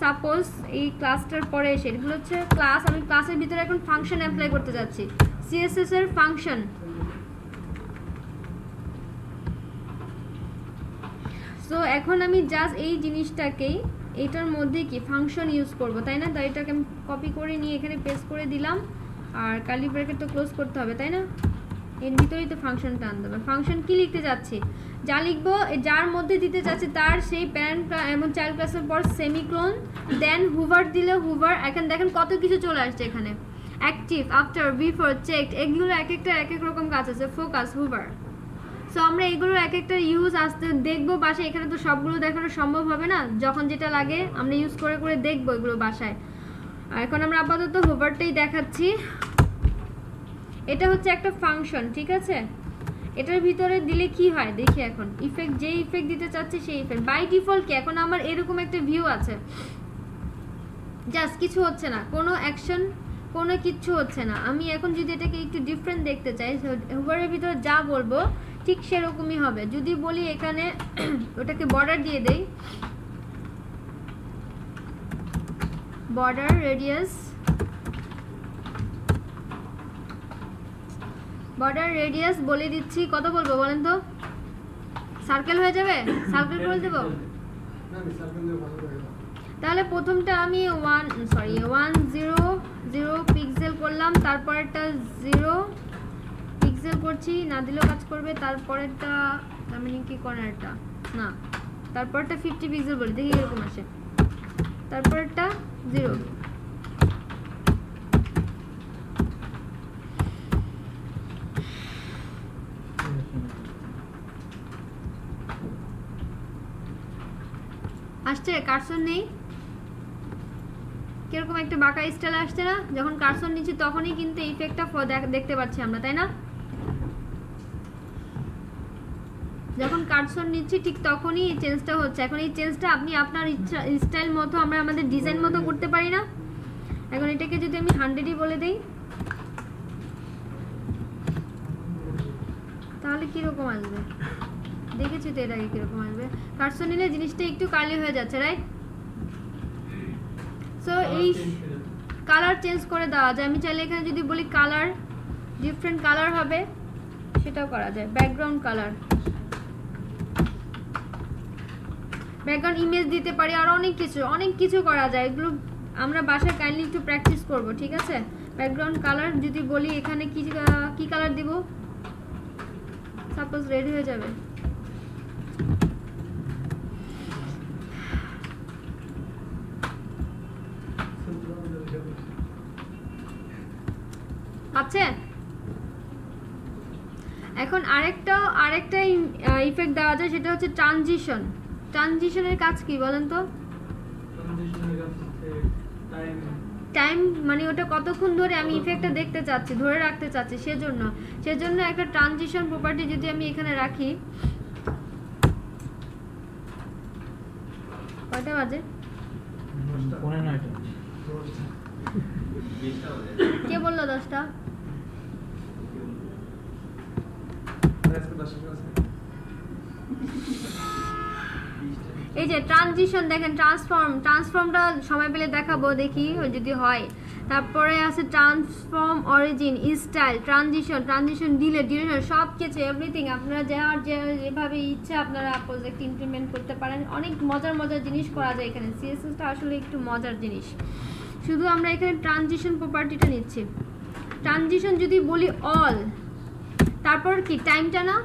সাপোজ এই ক্লাসটার পরে এসে, এগুলো হচ্ছে ক্লাস, আমি ক্লাসের ভিতরে এখন ফাংশন অ্যাপ্লাই করতে যাচ্ছি, সিএসএস এর ফাংশন। সো এখন আমি জাস্ট এই জিনিসটাকেই এটার মধ্যে কি ফাংশন ইউজ করব, তাই না? তাই এটাকে আমি কপি করে নিয়ে এখানে পেস্ট করে দিলাম, আর কার্লি ব্র্যাকেট তো ক্লোজ করতে হবে, তাই না? এর ভিতরেই তো ফাংশনটা আনতে হবে। ফাংশন কি লিখতে যাচ্ছি, যা লিখবো যার মধ্যে দিতে চাচ্ছি তার সেই প্যারেন্ট এবং চাইল্ড ক্লাসের পর সেমিক্লোন, দেন হুভার দিলে হুভার। এখন দেখেন কত কিছু চলে আসছে এখানে, অ্যাক্টিভ, আফটার, বিফোর, চেকড, এগুলো এক একটা এক এক রকম কাজ আছে। Focus, Hoover. সো আমরা এগুলো এক একটা ইউজ আসতে দেখবো বাসায়। এখানে তো সবগুলো দেখানো সম্ভব হবে না, যখন যেটা লাগে আমরা ইউজ করে করে দেখবো এগুলো বাসায়। আর এখন আমরা আপাতত হুভারটাই দেখাচ্ছি। এটা হচ্ছে একটা ফাংশন, ঠিক আছে? এটার ভিতরে দিলে কি হয় দেখি এখন। ইফেক্ট, যে ইফেক্ট দিতে চাচ্ছি সেই ইফেক্ট। বাই ডিফল্ট কি এখন আমার এরকম একটা ভিউ আছে, জাস্ট কিছু হচ্ছে না, কোনো অ্যাকশন, কোনো কিচ্ছু হচ্ছে না। আমি এখন যদি এটাকে একটু ডিফারেন্ট দেখতে চাই, হুভারের ভিতরে যা বলবো ঠিক সেরকমই হবে। যদি বলি এখানে ওটাকে বর্ডার দিয়ে দেই, বর্ডার রেডিয়াস, বর্ডার রেডিয়াস বলে দিচ্ছি। কত বলবো বলেন তো? সার্কেল হয়ে যাবে? সার্কেল বলে দেবো? তাহলে প্রথমটা আমি 100 পিক্সেল করলাম, তারপরেরটা 0 পিক্সেল করছি, না দিলেও কাজ করবে। তারপরেরটা তার মানে কি কর্নারটা না, তারপরটা 50 পিক্সেল বলি, দেখি এরকম আসে। তারপরেরটা 0। আসছে? কার্সর নেই, কিরকম একটা বাঁকা স্টাইল আসছে না? যখন কার্সর নিচ্ছি তখনই কিন্তু ইফেক্টটা দেখতে পাচ্ছি আমরা, তাই না? যখন কাটসন নিচ্ছি ঠিক তখনই এই চেঞ্জটা হচ্ছে। এখন এই চেঞ্জটা আপনি আপনার স্টাইল মতো, আমরা আমাদের ডিজাইন মতো করতে পারি না? এখন এটাকে যদি আমি 100ই বলে দেই তাহলে কিরকম আসবে? দেখেছি তো এর আগে কিরকম আসবে। কাটসন নিলে জিনিসটা একটু কার্লি হয়ে যাচ্ছে, রাইট? সো এই কালার চেঞ্জ করে দেওয়া যায়। আমি চাইলে এখানে যদি বলি কালার, ডিফারেন্ট কালার হবে, সেটাও করা যায়। ব্যাকগ্রাউন্ড কালার, ব্যাকগ্রাউন্ড ইমেজ দিতে পারি, আর অনেক কিছু করা যায়। এগুলো আমরা বাসায় কাইন্ডলি একটু প্র্যাকটিস করব, ঠিক আছে? ব্যাকগ্রাউন্ড কালার যদি বলি এখানে কি কালার দিব, সাপোজ রেড হয়ে যাবে। আছে। এখন আরেকটা ইফেক্ট দেওয়া যায়, সেটা হচ্ছে ট্রানজিশন। ট্রানজিশনের কাজ কি বলেন তো? টাইম মানে ওটা কতক্ষণ ধরে আমি ইফেক্টটা দেখতে চাচ্ছি, ধরে রাখতে চাচ্ছি, সেজন্য একটা ট্রানজিশন প্রপার্টি যদি আমি এখানে রাখি। কয়টা বাজে? কে বললো 10টা? এই যে ট্রানজিশন দেখেন, ট্রান্সফর্মটা সময় পেলে দেখাবো, দেখি যদি হয়। তারপরে আছে transform, origin, style, transition, duration, সব কিছু এভরিথিং আপনারা যেভাবে ইচ্ছা আপনারা প্রজেক্ট ইমপ্লিমেন্ট করতে পারেন। অনেক মজার জিনিস করা যায় এখানে। সিএসএসটা আসলে একটু মজার জিনিস। শুধু আমরা এখানে ট্রানজিশন প্রপার্টিটা নিচ্ছি। ট্রানজিশন যদি বলি অল, তারপর কি টাইমটা না,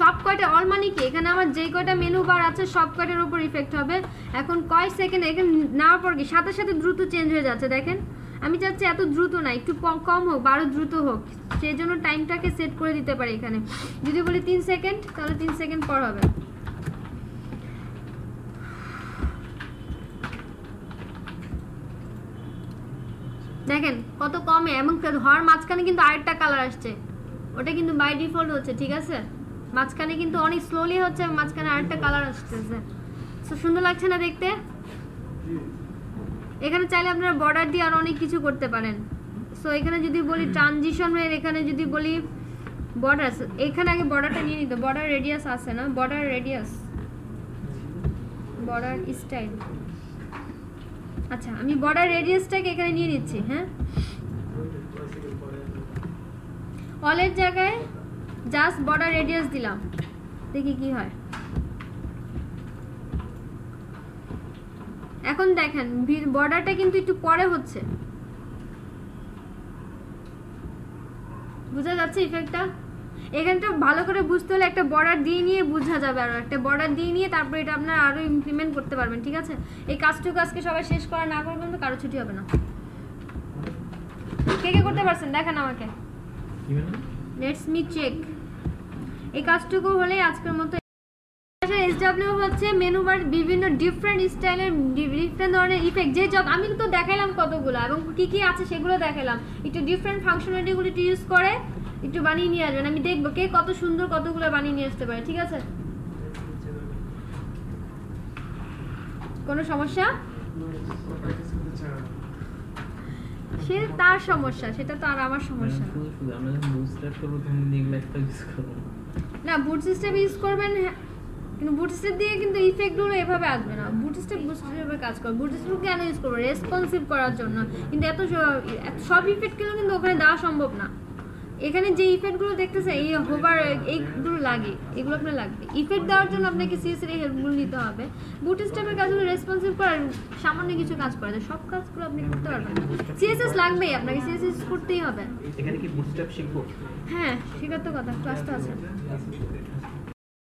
সব কয়টা অল মানে কি এখানে আমার যে কয়টা মেনু বার আছে সব কয়টার উপর ইফেক্ট হবে। এখন কয় সেকেন্ড এখানে নেওয়ার পর কি সাথে সাথে দ্রুত চেঞ্জ হয়ে যাচ্ছে। দেখেন আমি চাচ্ছি এত দ্রুত না, একটু কম হোক, 12 দ্রুত হোক, সেই জন্য টাইমটাকে সেট করে দিতে পারি এখানে। যদি বলি 3 সেকেন্ড তাহলে 3 সেকেন্ড পর হবে। দেখেন কত কমে, এবং হওয়ার মাঝখানে কিন্তু আরেকটা কালার আসছে, ওটা কিন্তু বাই ডিফল্ট হচ্ছে, ঠিক আছে? মাঝখানে কিন্তু অনেক স্লোলি হচ্ছে, মাঝখানে আরেকটা কালার আসতেছে। সো সুন্দর লাগছে না দেখতে? এখানে চাইলে আপনারা বর্ডার দিয়ে আর অনেক কিছু করতে পারেন। সো এখানে যদি বলি ট্রানজিশন, এখানে যদি বলি বর্ডার, এখানে আগে বর্ডারটা নিয়ে নিতে, বর্ডার রেডিয়াস আছে না, বর্ডার রেডিয়াস, বর্ডার স্টাইল। আচ্ছা আমি বর্ডার রেডিয়াসটাকে এখানে নিয়ে নিচ্ছি। হ্যাঁ, অলের জায়গায় জাস্ট বর্ডার রেডিয়াস দিলাম, দেখি কি হয়। এখন দেখেন বর্ডারটা কিন্তু একটু পরে হচ্ছে, বোঝা যাচ্ছে ইফেক্টটা? এখানটা ভালো করে বুঝতে হলে একটা বর্ডার দিয়ে নিয়ে বোঝা যাবে, আরো একটা বর্ডার দিয়ে নিয়ে তারপর এটা আপনারা আরো ইমপ্লিমেন্ট করতে পারবেন, ঠিক আছে? এই কাজটুকু আজকে সবাই শেষ করা না করবেন তো কারো ছুটি হবে না। কে করতে পারছেন দেখান আমাকে, লেটস মি চেক। এই কাজটুকু হলেই আজকের মতো। এসডব্লিউ হচ্ছে মেনু বার, বিভিন্ন ডিফারেন্ট স্টাইলের ডিফারেন্ট ধরনের ইফেক্ট, যে আমি তো দেখাইলাম কতগুলো এবং কি আছে সেগুলো দেখাইলাম। একটু ডিফারেন্ট ফাংশনালিটিগুলো ইউজ করে একটু বানিয়ে নিয়ে আসবেন, আমি দেখবো কে কত সুন্দর কতগুলো বানিয়ে নিয়ে আসতে পারে, ঠিক আছে? কোনো সমস্যা? সে তার সমস্যা, সেটা তো আর আমার সমস্যা না। বুটস্ট্র্যাপ ইউজ করবেন, কিন্তু বুটস্ট্র্যাপ দিয়ে কিন্তু ইফেক্টগুলো এভাবে আসবে না। বুটস্ট্র্যাপে কাজ করে, বুটস্ট্র্যাপ কেন ইউজ করবো? রেসপন্সিভ করার জন্য। কিন্তু এত সব ইফেক্টগুলো কিন্তু ওখানে দেওয়া সম্ভব না। এখানে যে ইফেক্টগুলো দেখতেছে এই হোভার এইগুলো লাগে, এগুলো আপনার লাগবে। ইফেক্ট দেওয়ার জন্য আপনাকে সিএসএস এর হেল্পগুলো নিতে হবে। বুটস্ট্র্যাপের কাজগুলো রেসপন্সিভ করার সামান্য কিছু কাজ করা যায়, সব কাজগুলো আপনি করতে পারবেন না। সিএসএস লাগবেই, আপনাকে সিএসএস করতেই হবে। এখানে কি বুটস্ট্র্যাপ শিখবো? হ্যাঁ শেখার তো কথা, ক্লাসটা আছে।